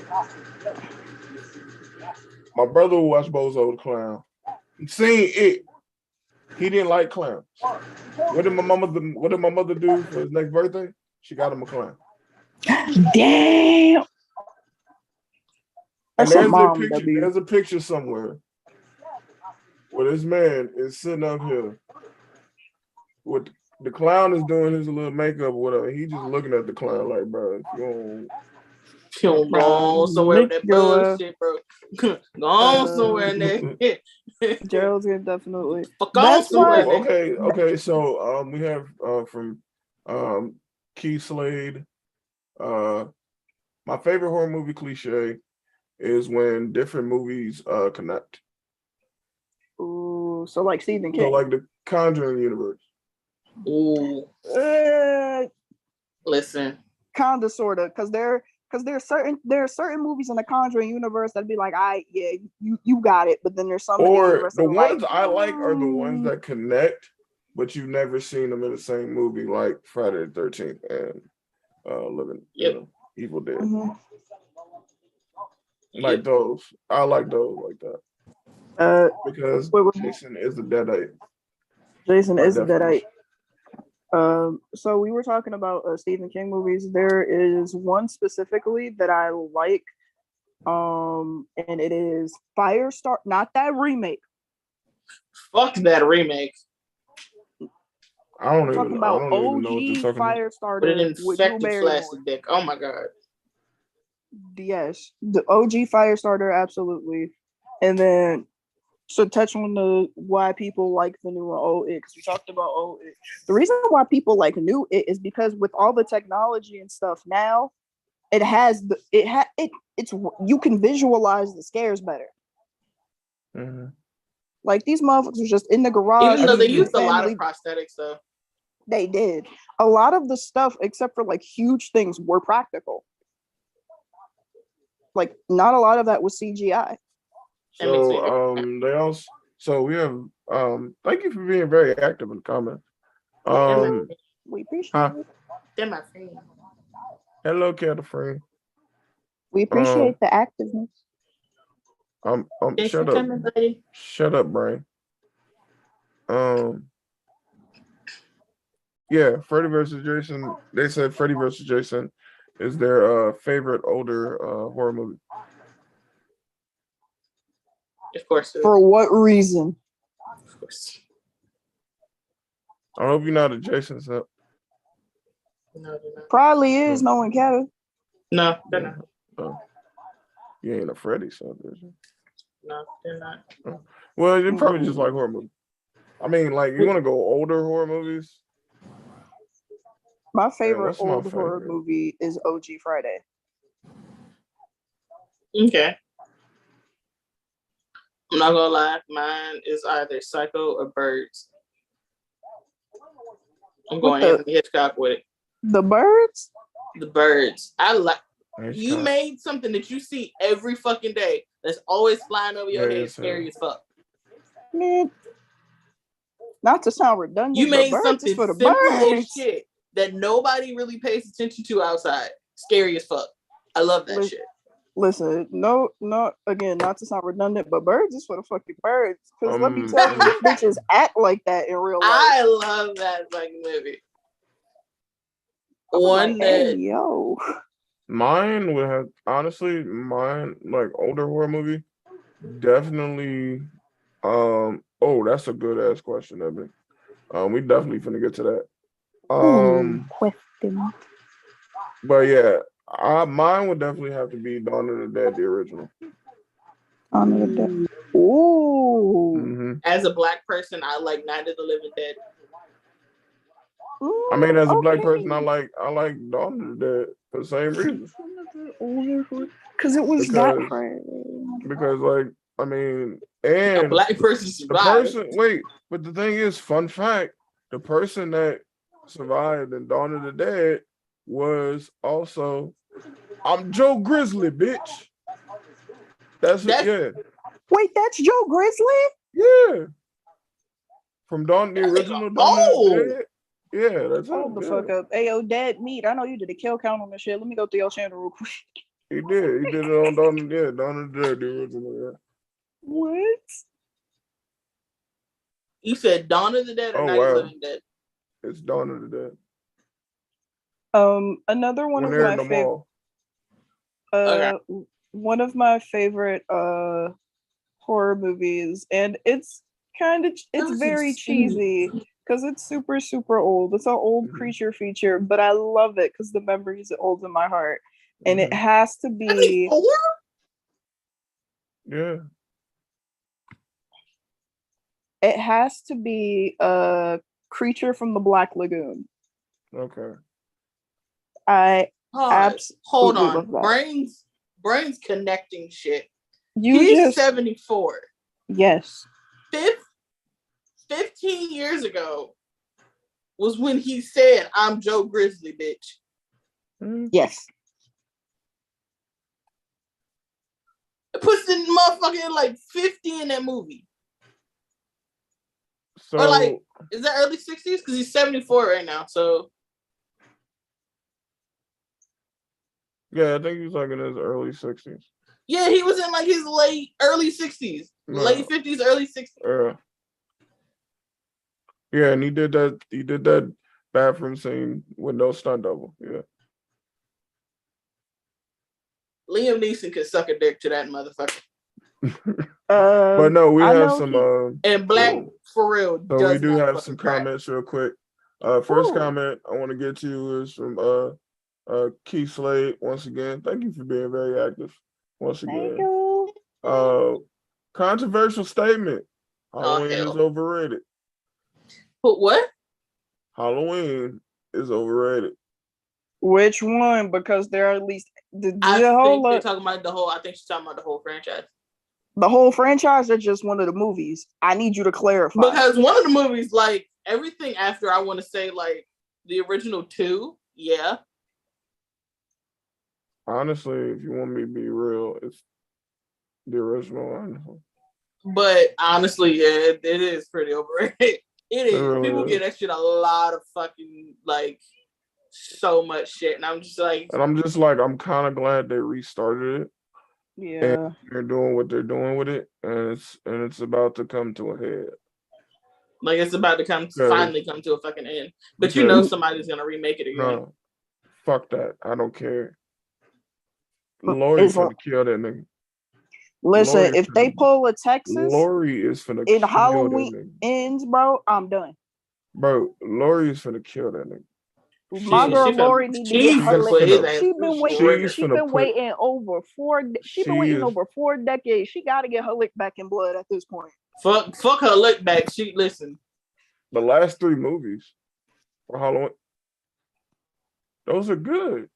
S2: My brother would watch Bozo the Clown. He seen it. He didn't like clowns. What did my mother do for his next birthday? She got him a clown.
S3: Damn.
S2: And there's a picture somewhere where this man is sitting up here with the clown is doing his little makeup or whatever. He just looking at the clown like, bro, you
S1: don't go somewhere with that bullshit, bro. Go somewhere in there.
S3: Gerald's gonna definitely.
S1: That's why.
S2: Okay. So we have from Keith Slade. My favorite horror movie cliche is when different movies connect.
S3: Ooh, so like Stephen King.
S2: So like the Conjuring universe.
S1: Ooh. Listen.
S3: Kinda, sorta, because there are certain movies in the Conjuring universe that'd be like, you got it, but then there's some.
S2: Or the ones I like are the ones that connect, but you've never seen them in the same movie, like Friday the 13th and Evil Dead.
S3: Mm-hmm.
S2: Like those. I like those like that. Because Jason is a deadite.
S3: Jason is a deadite. So we were talking about Stephen King movies. There is one specifically that I like, and it is Firestarter. Not that remake.
S1: Fuck that remake.
S2: I don't
S3: talking
S2: even
S3: about
S2: know what
S3: OG Firestarter.
S1: But an infected plastic dick. Oh my god.
S3: Yes, the OG Firestarter, absolutely. And then, so touch on why people like the new old it, because we talked about old it. The reason why people like new it is because with all the technology and stuff now, it's you can visualize the scares better.
S2: Mm-hmm.
S3: Like these motherfuckers are just in the garage.
S1: Even though they used a lot of prosthetics, though.
S3: They did. A lot of the stuff, except for like huge things, were practical. Like not a lot of that was CGI.
S2: So we have thank you for being very active in the comments.
S3: We appreciate it.
S1: They're my friend.
S2: Hello, Catherine.
S3: We appreciate the activeness.
S2: Shut up.
S1: Coming, buddy.
S2: Shut up, brain. Yeah, Freddy vs. Jason. They said Freddy vs. Jason is their favorite older horror movie.
S1: Of course.
S3: For what reason?
S1: Of course.
S2: I hope you're not a Jason set.
S1: No, they're not.
S3: Probably is. No one cares.
S1: No, they're not.
S2: You ain't a Freddy set, is you?
S1: No, they're not.
S2: Well, you probably just like horror movies. I mean, like, you want to go older horror movies?
S3: My favorite old horror movie is OG Friday.
S1: Okay. I'm not gonna lie, mine is either Psycho or Birds. I'm going Anthony Hitchcock with it.
S3: The Birds?
S1: The Birds. I like You made something that you see every fucking day that's always flying over your head, scary as fuck.
S3: Man, not to sound redundant,
S1: you made something
S3: for the
S1: simple
S3: birds.
S1: as shit that nobody really pays attention to outside. Scary as fuck. I love that shit.
S3: Listen, no, again, not to sound redundant, but birds is for the fucking birds. Because let me tell you, bitches act like that in real life.
S1: I love that fucking movie. One that
S2: mine would have honestly, like older horror movie, definitely. That's a good ass question, Evan. We definitely finna get to that.
S4: Question.
S2: But yeah, mine would definitely have to be Dawn of the Dead, the original.
S3: Dawn of the Dead. Ooh.
S2: Mm-hmm.
S1: As a black person, I like Night of the Living Dead.
S2: I mean, as a black person, I like Dawn of the Dead for the same reason.
S3: Because it was that friend.
S2: Because, like, I mean, and
S1: a black person survived.
S2: But the thing is, fun fact, the person that survived in Dawn of the Dead was also, I'm Joe Grizzly, bitch. That's yeah.
S3: Wait, that's Joe Grizzly?
S2: Yeah. From the original Dawn of the Dead. Yeah, that's
S3: Hold the fuck up. Ayo, Dead Meat. I know you did a kill count on this shit. Let me go through your channel real quick.
S2: He did. He did it on Dawn of the Dead. Dawn of the Dead, the original, yeah.
S3: What?
S1: You said Dawn of the Dead or Night of the Living Dead?
S2: It's Dawn of the Dead.
S3: Another one of my favorite. One of my favorite horror movies, and it's very cheesy because it's super, super old. It's an old creature feature, but I love it because the memories it holds in my heart. And it has to be.
S2: Yeah.
S3: It has to be a Creature from the Black Lagoon.
S2: Okay.
S1: Hold on. Brains connecting shit. He's 74.
S3: Yes.
S1: 15 years ago was when he said, I'm Joe Grizzly, bitch.
S3: Yes.
S1: It puts the motherfucker like 50 in that movie.
S2: So,
S1: or like, is that early 60s? Because he's 74 right now, so.
S2: Yeah, I think he's like in his early 60s.
S1: Yeah, he was in like his early 60s. No. Late 50s, early 60s.
S2: Yeah, and he did that bathroom scene with no stunt double. Yeah.
S1: Liam Neeson could suck a dick to that motherfucker.
S2: But no, we have some
S1: and Black for real.
S2: So we do have some comments real quick. First comment I want to get to is from Keith Slade. Once again, thank you for being very active. Once again.
S3: Thank you.
S2: Controversial statement. Halloween is overrated.
S1: What?
S2: Halloween is overrated.
S3: Which one? Because there are at least
S1: I think they're talking about the whole. I think she's talking about the whole franchise.
S3: The whole franchise, or just one of the movies? I need you to clarify.
S1: Because one of the movies, like everything after, I want to say like the original 2. Yeah.
S2: Honestly, if you want me to be real, it's the original. Honestly.
S1: But honestly, yeah, it is pretty overrated. It is. Really People give that shit a lot of fucking like so much shit, and I'm just like,
S2: I'm kind of glad they restarted it.
S3: Yeah,
S2: and they're doing what they're doing with it, and it's about to come to a head.
S1: Like it's about to finally come to a fucking end. But you know somebody's gonna remake it again.
S2: No, fuck that. I don't care. Lori's gonna kill that nigga.
S3: Listen, if they pull a Texas,
S2: Lori is finna
S3: in Halloween ends, bro, I'm done.
S2: Bro, Lori is finna kill that nigga.
S3: My girl Lori needs to get her lick. She's been waiting over 4 decades. She gotta get her lick back in blood at this point.
S1: Fuck her lick back. She listen.
S2: The last 3 movies for Halloween, those are good.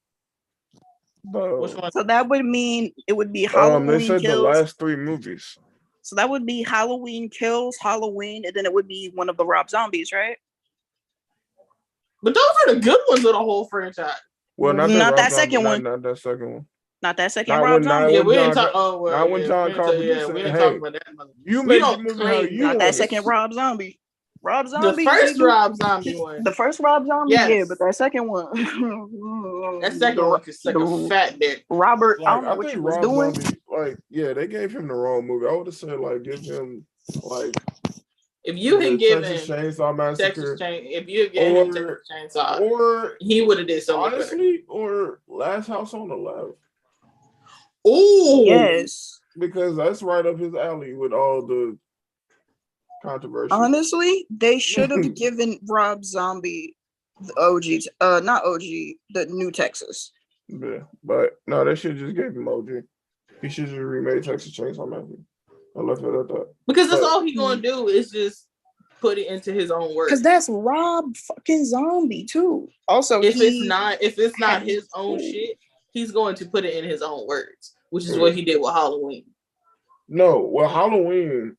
S3: So that would mean it would be Halloween
S2: they said
S3: Kills.
S2: The last 3 movies.
S3: So that would be Halloween Kills, Halloween, and then it would be one of the Rob Zombies, right?
S1: But those are the good ones of the whole franchise.
S2: Well, not
S3: that second one.
S2: Not that second one.
S3: Not that second
S2: Not
S3: Rob
S2: when- not
S3: Zombie.
S1: Yeah,
S2: when
S1: we didn't
S2: John
S1: talk. Oh well,
S2: not when
S1: yeah,
S2: John
S1: we didn't
S2: Carpenter
S1: talk-
S2: said,
S1: we didn't
S2: "Hey,
S1: talk about that.
S2: you
S1: We
S2: make
S1: don't
S2: the movie how
S1: claim
S2: you
S3: Not
S2: want
S3: that
S2: it."
S3: second Rob Zombie. Rob
S1: The
S3: Zombie.
S1: first Rob Zombie one.
S3: The first Rob Zombie,
S1: Yes.
S3: yeah, but that second one.
S1: That second one could suck a fat dick.
S3: Robert, I
S2: Like,
S3: don't know
S2: I
S3: what
S2: think
S3: you was
S2: Rob
S3: doing.
S2: Zombie, like, yeah, they gave him the wrong movie. I would have said, like, give him, like,
S1: If you
S2: the
S1: had given
S2: Texas Chainsaw Massacre,
S1: if you had given him
S2: or
S1: Texas Chainsaw,
S2: or
S1: he would have did something better.
S2: honestly, or Last House on the Left,
S1: Ooh,
S3: Yes.
S2: because that's right up his alley with all the controversy.
S3: Honestly, they should have given Rob Zombie the OG, not OG, the New Texas.
S2: Yeah, but no, they should just gave him OG. He should just remade Texas Chainsaw Massacre. I left it at that.
S1: because that's
S2: But-
S1: all he gonna do is just put it into his own words.
S3: Because that's Rob fucking Zombie too. Also,
S1: if it's not
S3: had-
S1: his own shit, he's going to put it in his own words, which is what he did with Halloween.
S2: No, well, Halloween.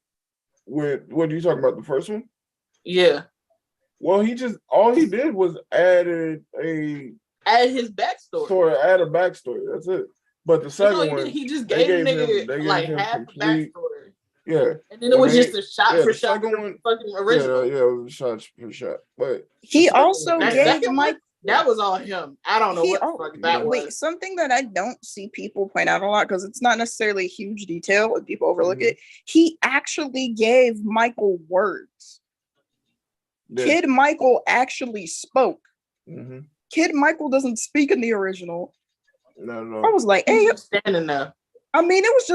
S2: With what are you talking about? The first one?
S1: Yeah,
S2: Well, all he did was added
S1: add his backstory.
S2: add a backstory. That's it. But the
S1: That's all
S2: second
S1: he
S2: one,
S1: did. He just
S2: they
S1: gave the
S2: gave him- they
S1: nigga
S2: gave
S1: like
S2: him
S1: half
S2: complete-
S1: the backstory,
S2: yeah,
S1: and then it was
S2: And
S1: just a shot for
S2: the
S1: shot
S2: second one-
S1: fucking original.
S2: yeah, it was a shot for shot. But
S3: he
S1: second
S3: also
S1: one- that
S3: gave
S1: second
S3: Mike.
S1: That was all him. I don't know
S3: He,
S1: what the fuck that
S3: wait,
S1: was.
S3: something that I don't see people point out a lot because it's not necessarily a huge detail and people overlook
S2: Mhm.
S3: it. He actually gave Michael words.
S2: yeah.
S3: Kid Michael actually spoke.
S2: Mm-hmm.
S3: Kid Michael doesn't speak in the original.
S2: No,
S3: I
S2: no.
S3: was like,
S1: He
S3: hey,
S1: was standing there.
S3: I mean, it was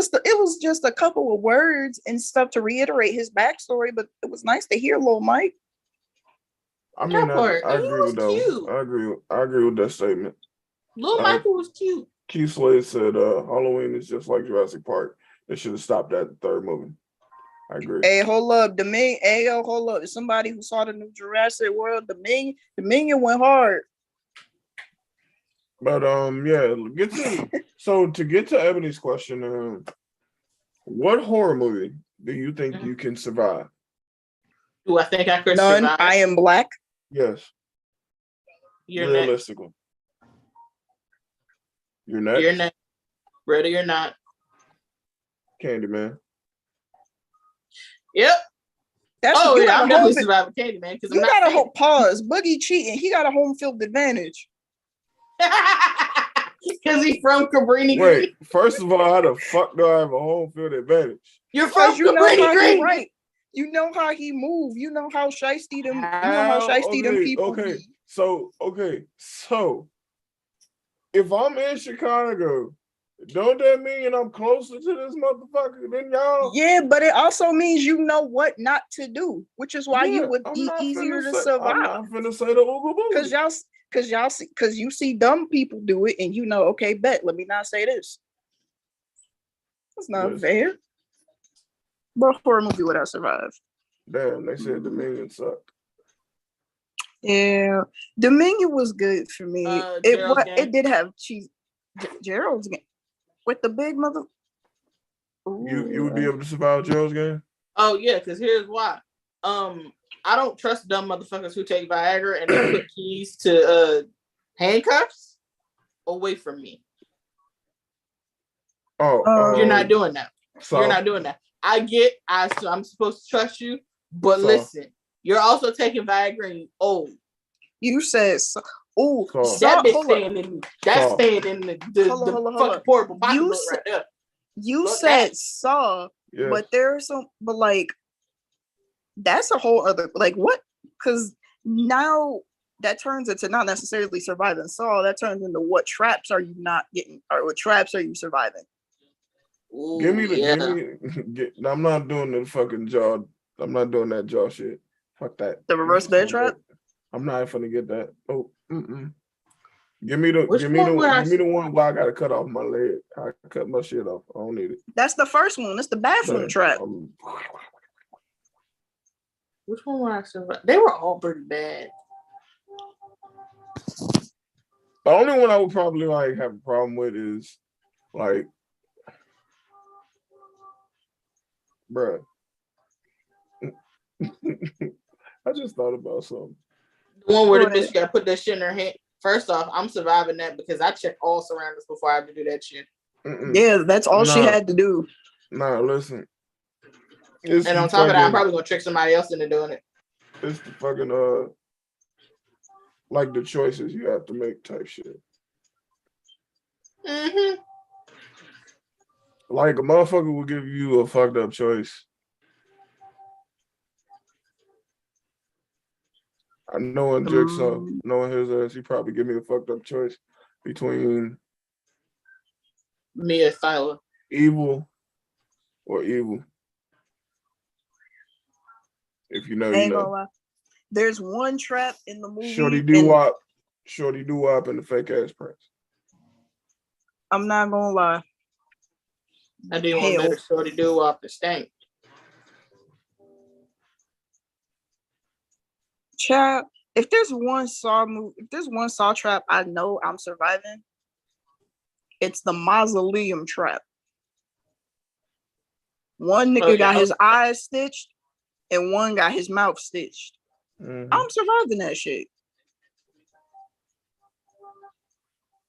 S3: just a couple of words and stuff to reiterate his backstory, but it was nice to hear little Mike.
S2: I mean,
S1: That part.
S2: I
S1: And he
S2: agree
S1: was
S2: with that.
S1: cute.
S2: I agree with that statement.
S1: Little Michael was cute.
S2: Keith Slade said, "Halloween is just like Jurassic Park. They should have stopped at the third movie." I agree.
S3: Hey, hold up, hold up. Somebody who saw the new Jurassic World, Dominion went hard.
S2: But yeah, to get to Ebony's question, what horror movie do you think you can survive?
S1: Do I think I could
S3: None.
S1: survive?
S3: I Am Black.
S2: Yes,
S1: You're next.
S2: realistically. You're next.
S1: You're next. Ready or not.
S2: Candyman.
S1: Yep.
S3: That's
S1: Oh
S3: you
S1: yeah, I'm
S3: got a home,
S1: definitely surviving Candyman because
S3: you got a whole pause. Boogie cheating. He got a home field advantage.
S1: because he's from Cabrini Green.
S2: Wait, first of all, how the fuck do I have a home field advantage?
S1: You're from
S3: Because you know
S1: Cabrini
S3: how
S1: Green.
S3: he right. You know how he move. You know how shiesty them. You know how shiesty them people.
S2: Okay,
S3: be.
S2: so if I'm in Chicago, don't that mean I'm closer to this motherfucker than y'all?
S3: Yeah, but it also means you know what not to do, which is why you
S2: Yeah,
S3: would
S2: I'm
S3: be
S2: not
S3: easier
S2: finna
S3: to
S2: say-
S3: survive.
S2: I'm not finna say the Ooga Booga.
S3: Because you see dumb people do it, and you know, okay, bet. Let me not say this. That's not
S2: Yes.
S3: fair. But horror movie would I survive?
S2: Damn, they said Dominion sucked.
S3: Yeah, Dominion was good for me.
S1: Gerald's Game.
S3: It did have cheese. Gerald's Game with the big mother.
S2: You would be able to survive Gerald's Game?
S1: Oh yeah, because here's why. I don't trust dumb motherfuckers who take Viagra and they put keys to handcuffs away from me.
S2: Oh,
S1: You're not doing that.
S2: so,
S1: You're not doing that. I'm supposed to trust you, but
S2: So-
S1: listen, you're also taking Viagra and you old.
S3: You said so. Oh,
S2: So-
S1: That bitch
S3: hold up.
S1: staying in that's
S2: So-
S1: staying in the
S3: Hold on.
S1: fucking portable
S3: You
S1: pocketbook
S3: said-
S1: right there.
S3: You
S1: Fuck
S3: said
S1: that.
S3: saw,
S2: yeah.
S3: but there's some, but like, that's a whole other, like, what? Because now that turns into not necessarily surviving Saw, that turns into what traps are you not getting, or what traps are you surviving?
S1: Ooh,
S2: Give me
S1: yeah.
S2: I'm not doing the fucking jaw. I'm not doing that jaw shit. Fuck that.
S3: The reverse bed trap?
S2: I'm not finna get that. Oh, Give me the
S1: Which one would I-
S2: one where I gotta cut off my leg. I cut my shit off. I don't need it.
S3: That's the first one. That's the bathroom
S2: But,
S3: trap.
S1: Which one would I survive? They were all pretty bad.
S2: The only one I would probably like have a problem with is like, bruh. I just thought about something.
S1: The one where the
S3: Go
S1: bitch
S3: ahead.
S1: got to put that shit in her hand. First off, I'm surviving that because I check all surroundings before I have to do that shit.
S3: Yeah, that's all she had to do.
S2: Nah, listen.
S1: And on top of that, I'm probably gonna trick somebody else into doing it.
S2: It's the fucking like the choices you have to make type shit.
S1: Mm-hmm.
S2: Like a motherfucker will give you a fucked up choice. I know in Jigsaw, knowing his ass, he probably give me a fucked up choice between
S1: me and Sila.
S2: Evil or evil. If you know, you know.
S3: There's one trap in the movie.
S2: Shorty Doo-Wop and the fake ass prince.
S3: I'm not gonna lie.
S1: I didn't want to let Shorty Doo-Wop the stank.
S3: Trap. If there's one Saw trap I know I'm surviving, it's the mausoleum trap. One nigga got his eyes stitched and one got his mouth stitched. Mm-hmm. I'm surviving that shit.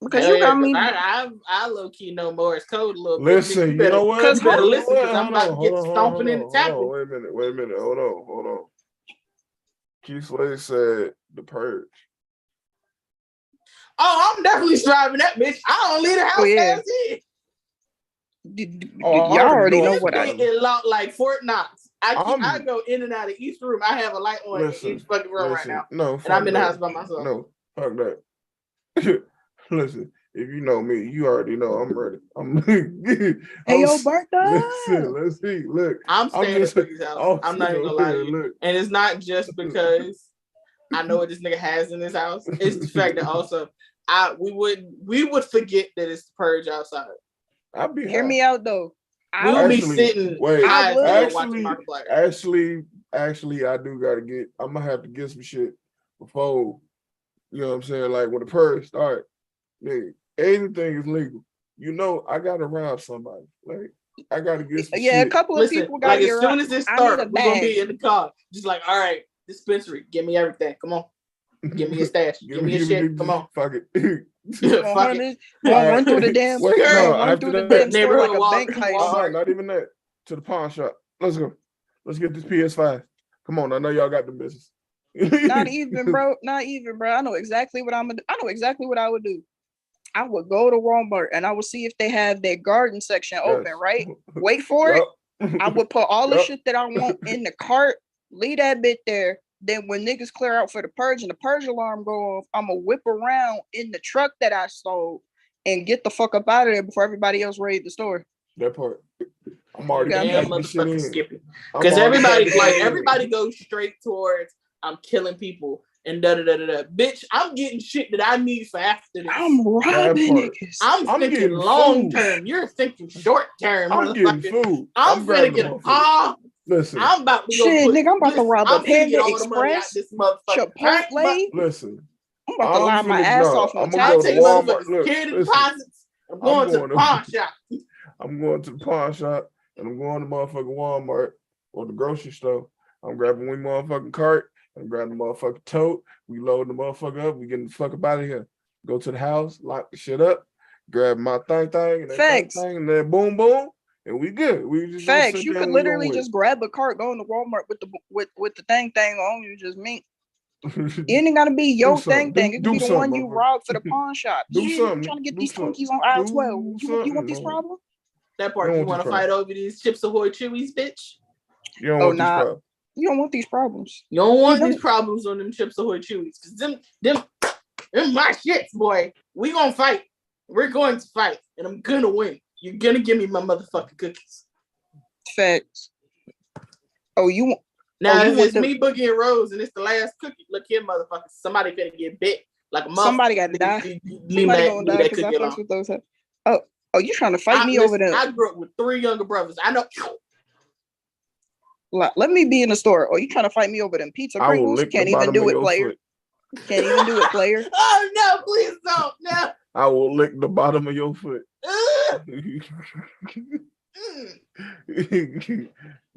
S3: Because you got me.
S1: I low key know Morse code a little bit.
S2: Listen, you know what?
S1: You better listen because I'm about to get stomping and tapping.
S2: Wait a minute. Hold on. Keith Slade said The Purge.
S1: Oh, I'm definitely surviving that bitch. I don't leave the house.
S3: Y'all already know what I do.
S1: It locked like Fort Knox. I go in and out of each room. I have a light on in each fucking room right now.
S2: No,
S1: and I'm in the house by myself.
S2: No, fuck that. Listen, if you know me, you already know I'm ready.
S3: Hey, yo, Bertha.
S2: Listen, let's see. Look,
S1: I'm staying at Biggie's house. I'm not even gonna lie to you. Look. And it's not just because I know what this nigga has in his house. It's the fact that also we would forget that it's the purge outside.
S3: Hear me out though.
S1: We'll be sitting.
S2: Actually, I do gotta get. I'm gonna have to get some shit before. You know what I'm saying? Like when the purge start, nigga, anything is legal. You know, I gotta rob somebody. Like I gotta get some shit.
S3: A couple of people got
S1: like as soon as it starts, we're gonna be in the car. Just like, all right, dispensary, give me everything. Come on. Give me a stash. Give me a shit. Come on.
S2: Fuck it.
S3: Fuck it. Run through the damn store. Run through the damn store like a bank heist.
S2: Not even that. To the pawn shop. Let's go. Let's get this PS5. Come on. I know y'all got the business.
S3: Not even, bro. I know exactly what I would do. I would go to Walmart and I would see if they have their garden section open, right? Wait for it. I would put all the shit that I want in the cart, leave that bit there. Then when niggas clear out for the purge and the purge alarm go off, I'm gonna whip around in the truck that I stole and get the fuck up out of there before everybody else raid the store.
S2: That part. I'm already
S1: motherfucking skipping. Because everybody goes straight towards I'm killing people and da-da-da-da-da. Bitch, I'm getting shit that I need for after this.
S3: I'm robbing niggas.
S1: I'm thinking long term. You're thinking short term.
S2: I'm getting food.
S1: I'm finna get
S2: Listen.
S1: I'm about to
S3: I'm about to rob a Panda Express. Chipotle.
S2: Listen.
S3: I'm about to line my ass off on
S2: taxes. I'm going to
S1: deposits. I'm going to the pawn shop.
S2: I'm going to the pawn shop and I'm going to motherfucking Walmart or the grocery store. I'm grabbing one motherfucking cart. I'm grabbing the motherfucking tote. We load the motherfucker up. We getting the fuck up out of here. Go to the house, lock the shit up, grab my thing, and that thing, and then boom, boom. And we good. We just
S3: facts. You could literally just grab a cart, go into Walmart with the thing on you. Just me. It ain't gotta be your thing. It could be the one you robbed for the pawn shop. I'm trying to get these Twinkies on aisle 12. You want these problems?
S1: That part you want to fight over these Chips Ahoy Chewies, bitch?
S2: You don't want these problems.
S3: You don't want these problems.
S1: You don't want these problems on them Chips Ahoy Chewies. Cause them my shits, boy. We gonna fight. We're going to fight, and I'm gonna win. You're gonna give me my motherfucking cookies.
S3: Facts. Oh, you want
S1: now? If it's me, Boogie, and Rose, and it's the last cookie, look here, motherfucker. Somebody finna get bit like a motherfucker.
S3: Somebody got to die. Somebody gonna die because I fucks with those. Oh, you trying to fight me over them?
S1: I grew up with 3 younger brothers. I know.
S3: Let me be in the store. Oh, you trying to fight me over them pizza Pringles? Can't even do it, player. Can't even do it, player.
S1: Oh no! Please don't. No.
S2: I will lick the bottom of your foot.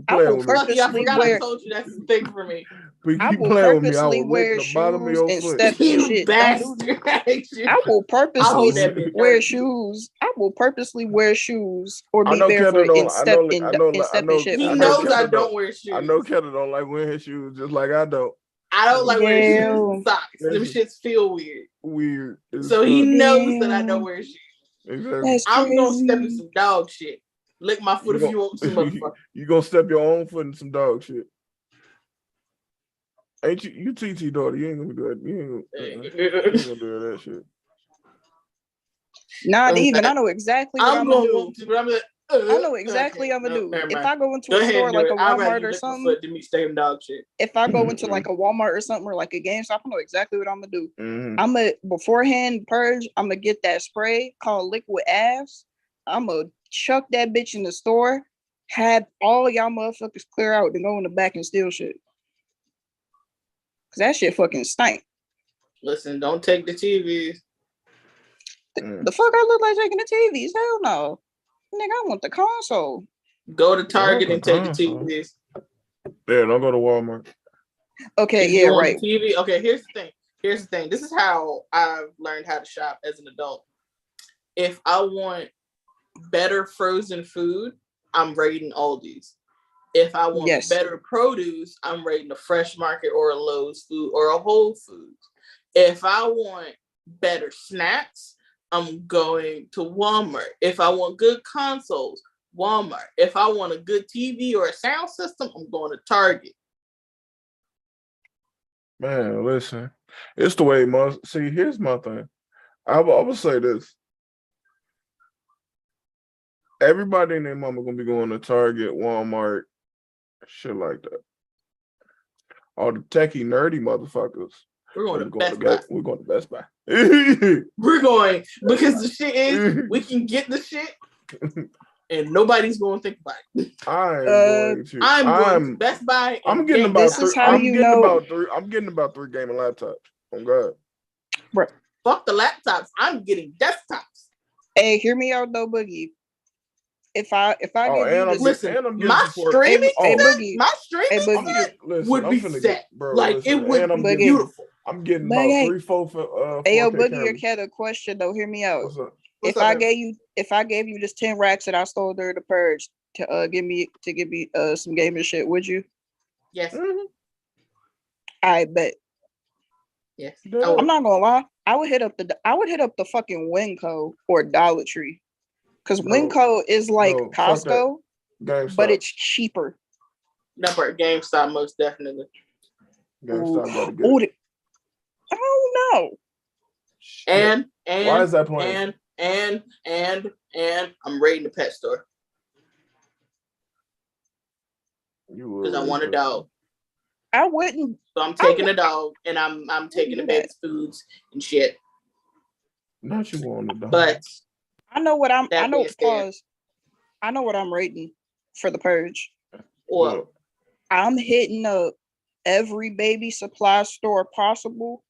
S3: I will purposely
S1: I forgot
S3: wear.
S1: I told you that's the thing for me.
S2: But
S3: I
S2: keep
S3: will
S2: playing with me. I
S3: purposely
S2: will
S3: wear
S2: lick the bottom of
S3: shoes
S2: your
S3: and
S2: foot.
S3: step in
S1: You
S3: shit.
S1: bastard.
S3: I will purposely
S1: that bitch
S3: wear
S1: dirty.
S3: shoes. I will purposely wear shoes or
S2: I
S3: be
S2: know Kendall
S3: barefoot
S2: don't.
S3: and step in shit.
S1: He
S3: by
S1: knows
S3: purpose.
S1: I don't wear shoes.
S2: I know Kendall don't like wearing his shoes just like I don't.
S1: I don't like wearing shoes
S3: Yeah.
S1: and socks. Them shits feel weird.
S2: Weird.
S1: So he knows that I don't wear shoes.
S2: Exactly.
S3: That's
S1: I'm gonna step in
S3: crazy.
S1: some dog shit. Lick my foot if you want some motherfucker.
S2: You gonna step your own foot in some dog shit. Ain't you TT daughter? You ain't gonna do that. You ain't gonna do that shit.
S3: Not even. I know exactly what I'm gonna do.
S1: Want to, but I'm like,
S3: I know exactly what I'm gonna do. If I go into a store like a Walmart or something,
S1: dog shit.
S3: if I go into like a Walmart or something or like a GameStop, I know exactly what I'm gonna do.
S2: Mm-hmm.
S3: I'm gonna beforehand purge. I'm gonna get that spray called Liquid Abs. I'm gonna chuck that bitch in the store. Have all y'all motherfuckers clear out, then go in the back and steal shit. Cause that shit fucking stank.
S1: Listen, don't take the TVs.
S3: The fuck I look like taking the TVs? Hell no. Nigga, I want the console.
S1: Go to Target and take the TVs.
S2: Yeah, don't go to Walmart.
S3: Okay,
S1: yeah,
S3: right.
S1: TV. Okay, here's the thing. This is how I've learned how to shop as an adult. If I want better frozen food, I'm raiding Aldi's. If I want better produce, I'm raiding a Fresh Market or a Lowe's Food or a Whole Foods. If I want better snacks, I'm going to Walmart. If I want good consoles, Walmart. If I want a good TV or a sound system, I'm going to Target.
S2: Man, listen, it's the way it must. See, here's my thing. I would say this. Everybody and their mama gonna be going to Target, Walmart, shit like that. All the techie, nerdy motherfuckers.
S1: We're going to Best Buy.
S2: We're going to Best Buy.
S1: We're going because the shit is we can get the shit and nobody's going to think about it.
S2: I'm
S1: going to Best Buy.
S2: I'm getting about three. I'm getting about 3 gaming laptops. Oh God.
S3: Bro.
S1: Fuck the laptops. I'm getting desktops.
S3: Hey, hear me out though, Boogie. If I give you
S1: listen, my streaming would be set. Like it would be beautiful.
S2: I'm getting about 3, 4.
S3: Hey, yo, Boogie, your cat a question though. Hear me out. If I gave you this 10 racks that I stole during the purge to give me some gaming shit, would you?
S1: Yes.
S3: Mm-hmm. I bet.
S1: Yes.
S3: I'm not gonna lie. I would hit up the fucking Winco or Dollar Tree. Because Winco is like Costco, but it's cheaper.
S1: That part, GameStop, most definitely.
S2: GameStop got to get.
S3: I don't know.
S1: And
S2: why is that playing?
S1: And I'm raiding the pet store. Because I want a dog.
S3: I wouldn't.
S1: So I'm taking a dog and I'm taking the baby's foods and shit.
S2: Not you want a dog.
S1: But
S3: I know what I'm rating for the purge.
S1: Well,
S3: I'm hitting up every baby supply store possible,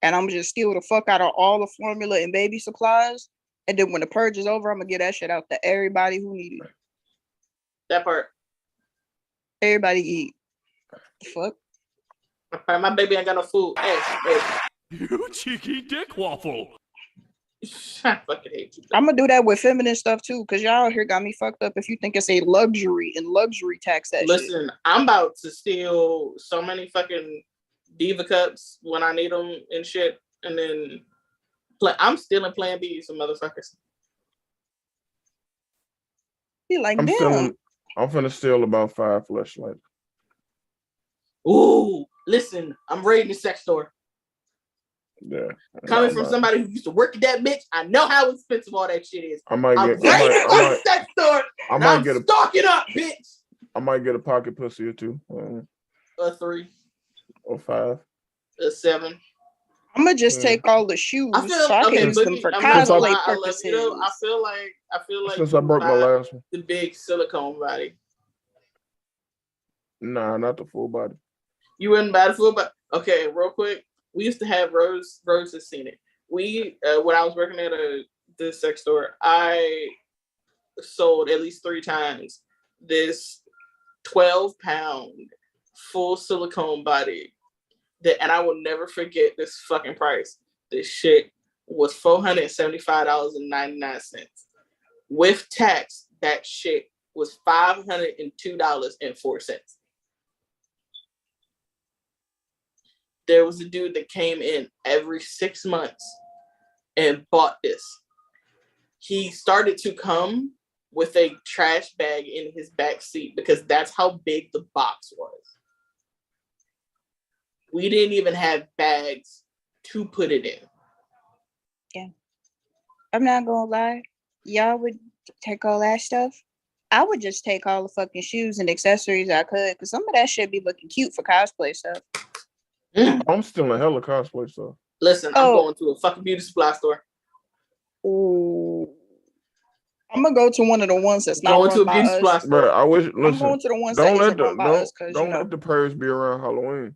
S3: and I'm just steal the fuck out of all the formula and baby supplies. And then when the purge is over, I'm gonna get that shit out to everybody who need it.
S1: That part.
S3: Everybody eat. The fuck?
S1: My baby ain't got no food. Hey.
S4: You cheeky dick waffle.
S1: I fucking hate you.
S3: I'm gonna do that with feminine stuff too, because y'all here got me fucked up if you think it's a luxury and luxury tax that
S1: Listen,
S3: shit.
S1: I'm about to steal so many fucking Diva cups when I need them and shit, and then I'm stealing Plan B, some motherfuckers.
S3: He like,
S2: I'm
S3: damn.
S2: I'm finna steal about 5 fleshlights.
S1: Ooh, listen, I'm raiding the sex store.
S2: Yeah.
S1: Coming from somebody who used to work at that bitch, I know how expensive all that shit is.
S2: I might get
S1: a sex store. I'm stocking up, bitch.
S2: I might get a pocket pussy or 2.
S1: A 3.
S2: Or 5.
S1: A 7.
S3: I'm gonna just take all the shoes so I can use them for cosplay purposes.
S1: I feel like
S2: since I broke my last one.
S1: The big silicone body.
S2: Nah, not the full body.
S1: You wouldn't buy the full body? Okay, real quick. We used to have Rose has seen it. We when I was working at the sex store, I sold at least 3 times this 12-pound full silicone body and I will never forget this fucking price. This shit was $475.99. With tax, that shit was $502.04. There was a dude that came in every 6 months and bought this. He started to come with a trash bag in his back seat because that's how big the box was. We didn't even have bags to put it in.
S5: Yeah. I'm not gonna lie. Y'all would take all that stuff. I would just take all the fucking shoes and accessories I could, because some of that shit be looking cute for cosplay stuff.
S2: I'm still in hella cosplay stuff.
S1: Listen, I'm going to a fucking beauty supply store.
S3: Ooh. I'm gonna go to one of the ones that's not
S1: going to a
S3: run
S1: beauty
S3: by
S1: supply
S3: us.
S1: store.
S2: Bro, I wish. Listen,
S3: I'm going to the ones
S2: don't
S3: that
S2: let
S3: isn't run by us, because
S2: don't let the purse be around Halloween.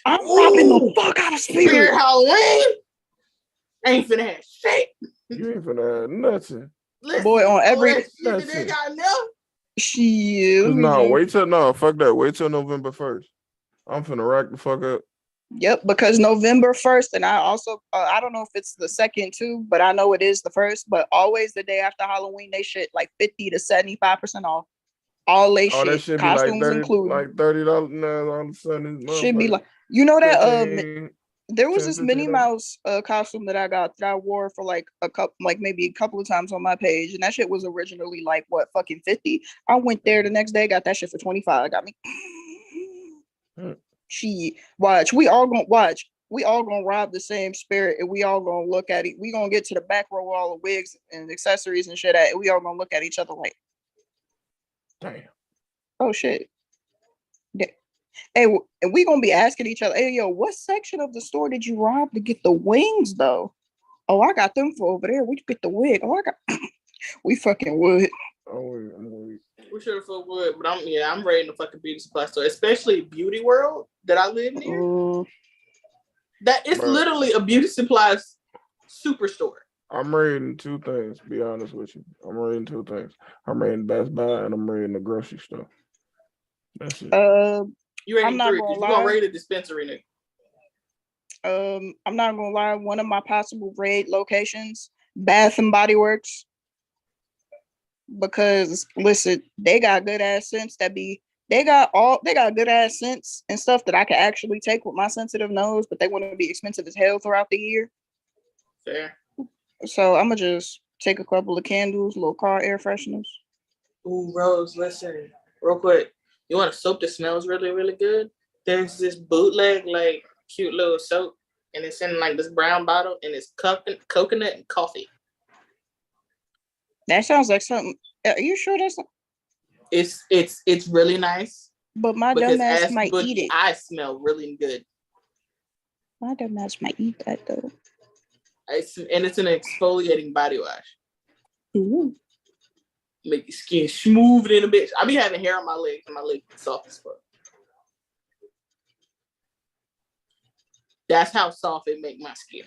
S3: I'm robbing the fuck out of Spirit.
S1: Halloween ain't finna have shit.
S2: You ain't finna have nothing.
S1: Listen,
S3: Boy, on every
S1: shit that they got now.
S3: shit.
S2: Fuck that. Wait till November 1st. I'm finna rack the fuck up.
S3: Yep, because November 1st, and I also I don't know if it's the second too, but I know it is the first. But always the day after Halloween, they shit like 50 to 75% off. All they
S2: Oh, that
S3: shit,
S2: should be
S3: costumes
S2: like 30,
S3: included.
S2: like $30 now. All of a sudden,
S3: Should be like, you know that
S2: 15,
S3: there was
S2: 10,
S3: this Minnie
S2: $15.
S3: Mouse costume that I got that I wore for like maybe a couple of times on my page, and that shit was originally like what fucking 50. I went there the next day, got that shit for 25. Got me. She watch. We all gonna rob the same Spirit, and we all gonna look at it. We gonna get to the back row with all the wigs and accessories and shit. And we all gonna look at each other like,
S2: damn.
S3: Oh shit. Hey, and we gonna be asking each other, hey yo, what section of the store did you rob to get the wings though? Oh, I got them for over there. We get the wig. Oh, I got. We fucking would.
S2: Oh, wait.
S1: We sure fuck would, but I'm ready to fucking beauty supply store, especially Beauty World that I live near. That it's literally a beauty supplies superstore.
S2: I'm raiding 2 things, to be honest with you. I'm raiding 2 things. I'm raiding Best Buy and I'm raiding the grocery store. That's it.
S1: You raiding 3 because you're gonna raid a dispensary, nigga.
S3: I'm not gonna lie, one of my possible raid locations, Bath and Body Works. Because listen, they got good ass scents they got good ass scents and stuff that I can actually take with my sensitive nose, but they want to be expensive as hell throughout the year.
S1: Fair.
S3: So I'm gonna just take a couple of candles, little car air fresheners.
S1: Ooh, Rose, listen, real quick. You want a soap that smells really, really good? There's this bootleg, like, cute little soap, and it's in like this brown bottle, and it's coconut and coffee.
S3: That sounds like something. Are you sure that's?
S1: It's really nice.
S3: But my dumb ass might eat it.
S1: I smell really good.
S3: My dumb ass might eat that though.
S1: It's an exfoliating body wash.
S3: Ooh.
S1: Make your skin smooth in a bitch. I be having hair on my legs, and my legs soft as fuck. That's how soft it make my skin.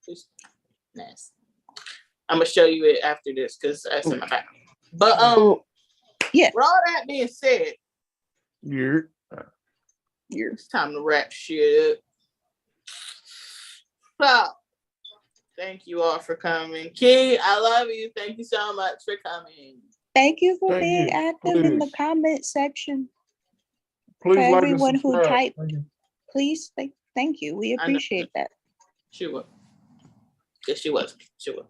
S1: It's nasty. I'm gonna show you it after this because that's in my back. But
S3: yeah.
S1: With all that being said, it's time to wrap shit up. So, thank you all for coming. Key, I love you. Thank you so much for coming.
S5: Thank you for being active in the comment section.
S2: Please,
S5: for
S2: like
S5: everyone who typed,
S3: please, thank you. We appreciate that.
S1: She will. Yes, she was. She will.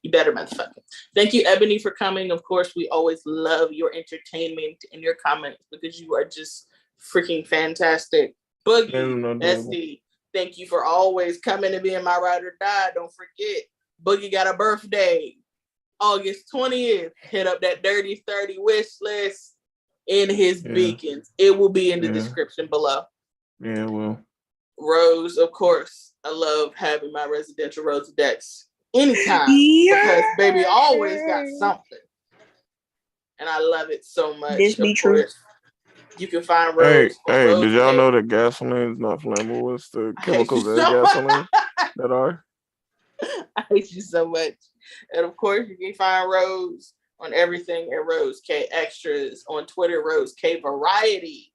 S1: You better, motherfucker. Thank you, Ebony, for coming. Of course, we always love your entertainment and your comments because you are just freaking fantastic. Boogie, SD, thank you for always coming and being my ride or die. Don't forget, Boogie got a birthday, August 20th. Hit up that Dirty 30 wish list in his beacons. It will be in the description below.
S2: Yeah, well.
S1: Rose, of course. I love having my residential Rolodex anytime because baby always got something. And I love it so much.
S3: This be true.
S1: You can find Rose.
S2: Hey,
S1: Rose
S2: did y'all know that gasoline is not flammable? It's the chemicals in gasoline that are.
S1: I hate you so much. And of course, you can find Rose on everything at Rose K Extras, on Twitter, Rose K Variety.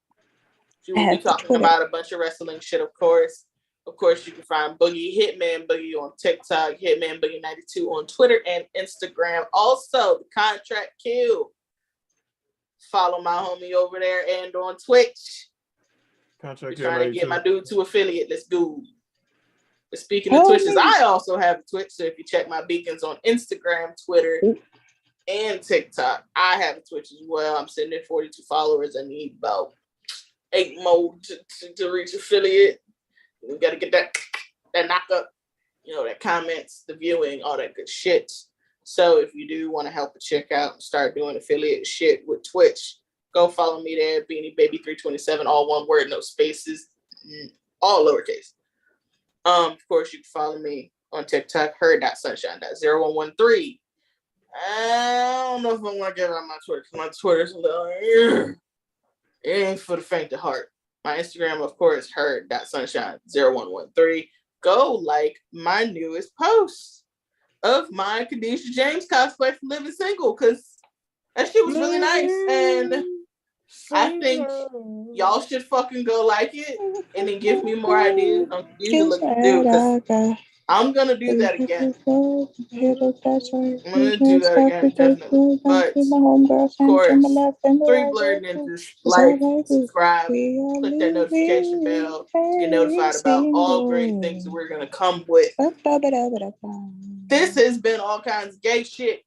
S1: She will be talking about a bunch of wrestling shit, of course. Of course, you can find Boogie Hitman Boogie on TikTok, Hitman Boogie 92 on Twitter and Instagram. Also, the Contract Kill. Follow my homie over there and on Twitch.
S2: Contract
S1: We're trying to get
S2: 92.
S1: my dude to affiliate. Let's go. But speaking of Twitches, I also have a Twitch. So if you check my beacons on Instagram, Twitter, and TikTok, I have a Twitch as well. I'm sitting at 42 followers. I need about 8 more to reach affiliate. We got to get that knock up, that comments, the viewing, all that good shit. So if you do want to help a chick out and start doing affiliate shit with Twitch, go follow me there, Beanie Baby 327, all one word, no spaces, all lowercase. Of course, you can follow me on TikTok, her.sunshine.0113. I don't know if I want to get on my Twitter, because my Twitter's a little, it ain't for the faint of heart. My Instagram, of course, her.sunshine0113. Go like my newest post of my Khadijah James cosplay for Living Single, because that shit was really nice. And I think y'all should fucking go like it and then give me more ideas on Khadijah looking through, because I'm gonna do that again. I'm gonna do that again, definitely. But of course, 3 Blurred Ninjas, like, subscribe, click that notification bell to get notified about all great things that we're gonna come with. This has been all kinds of gay shit.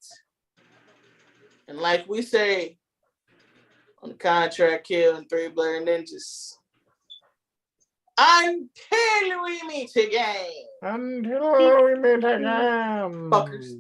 S1: And like we say on the Contract Kill and 3 Blurred Ninjas, until we meet again.
S2: Until we meet again.
S1: Fuckers.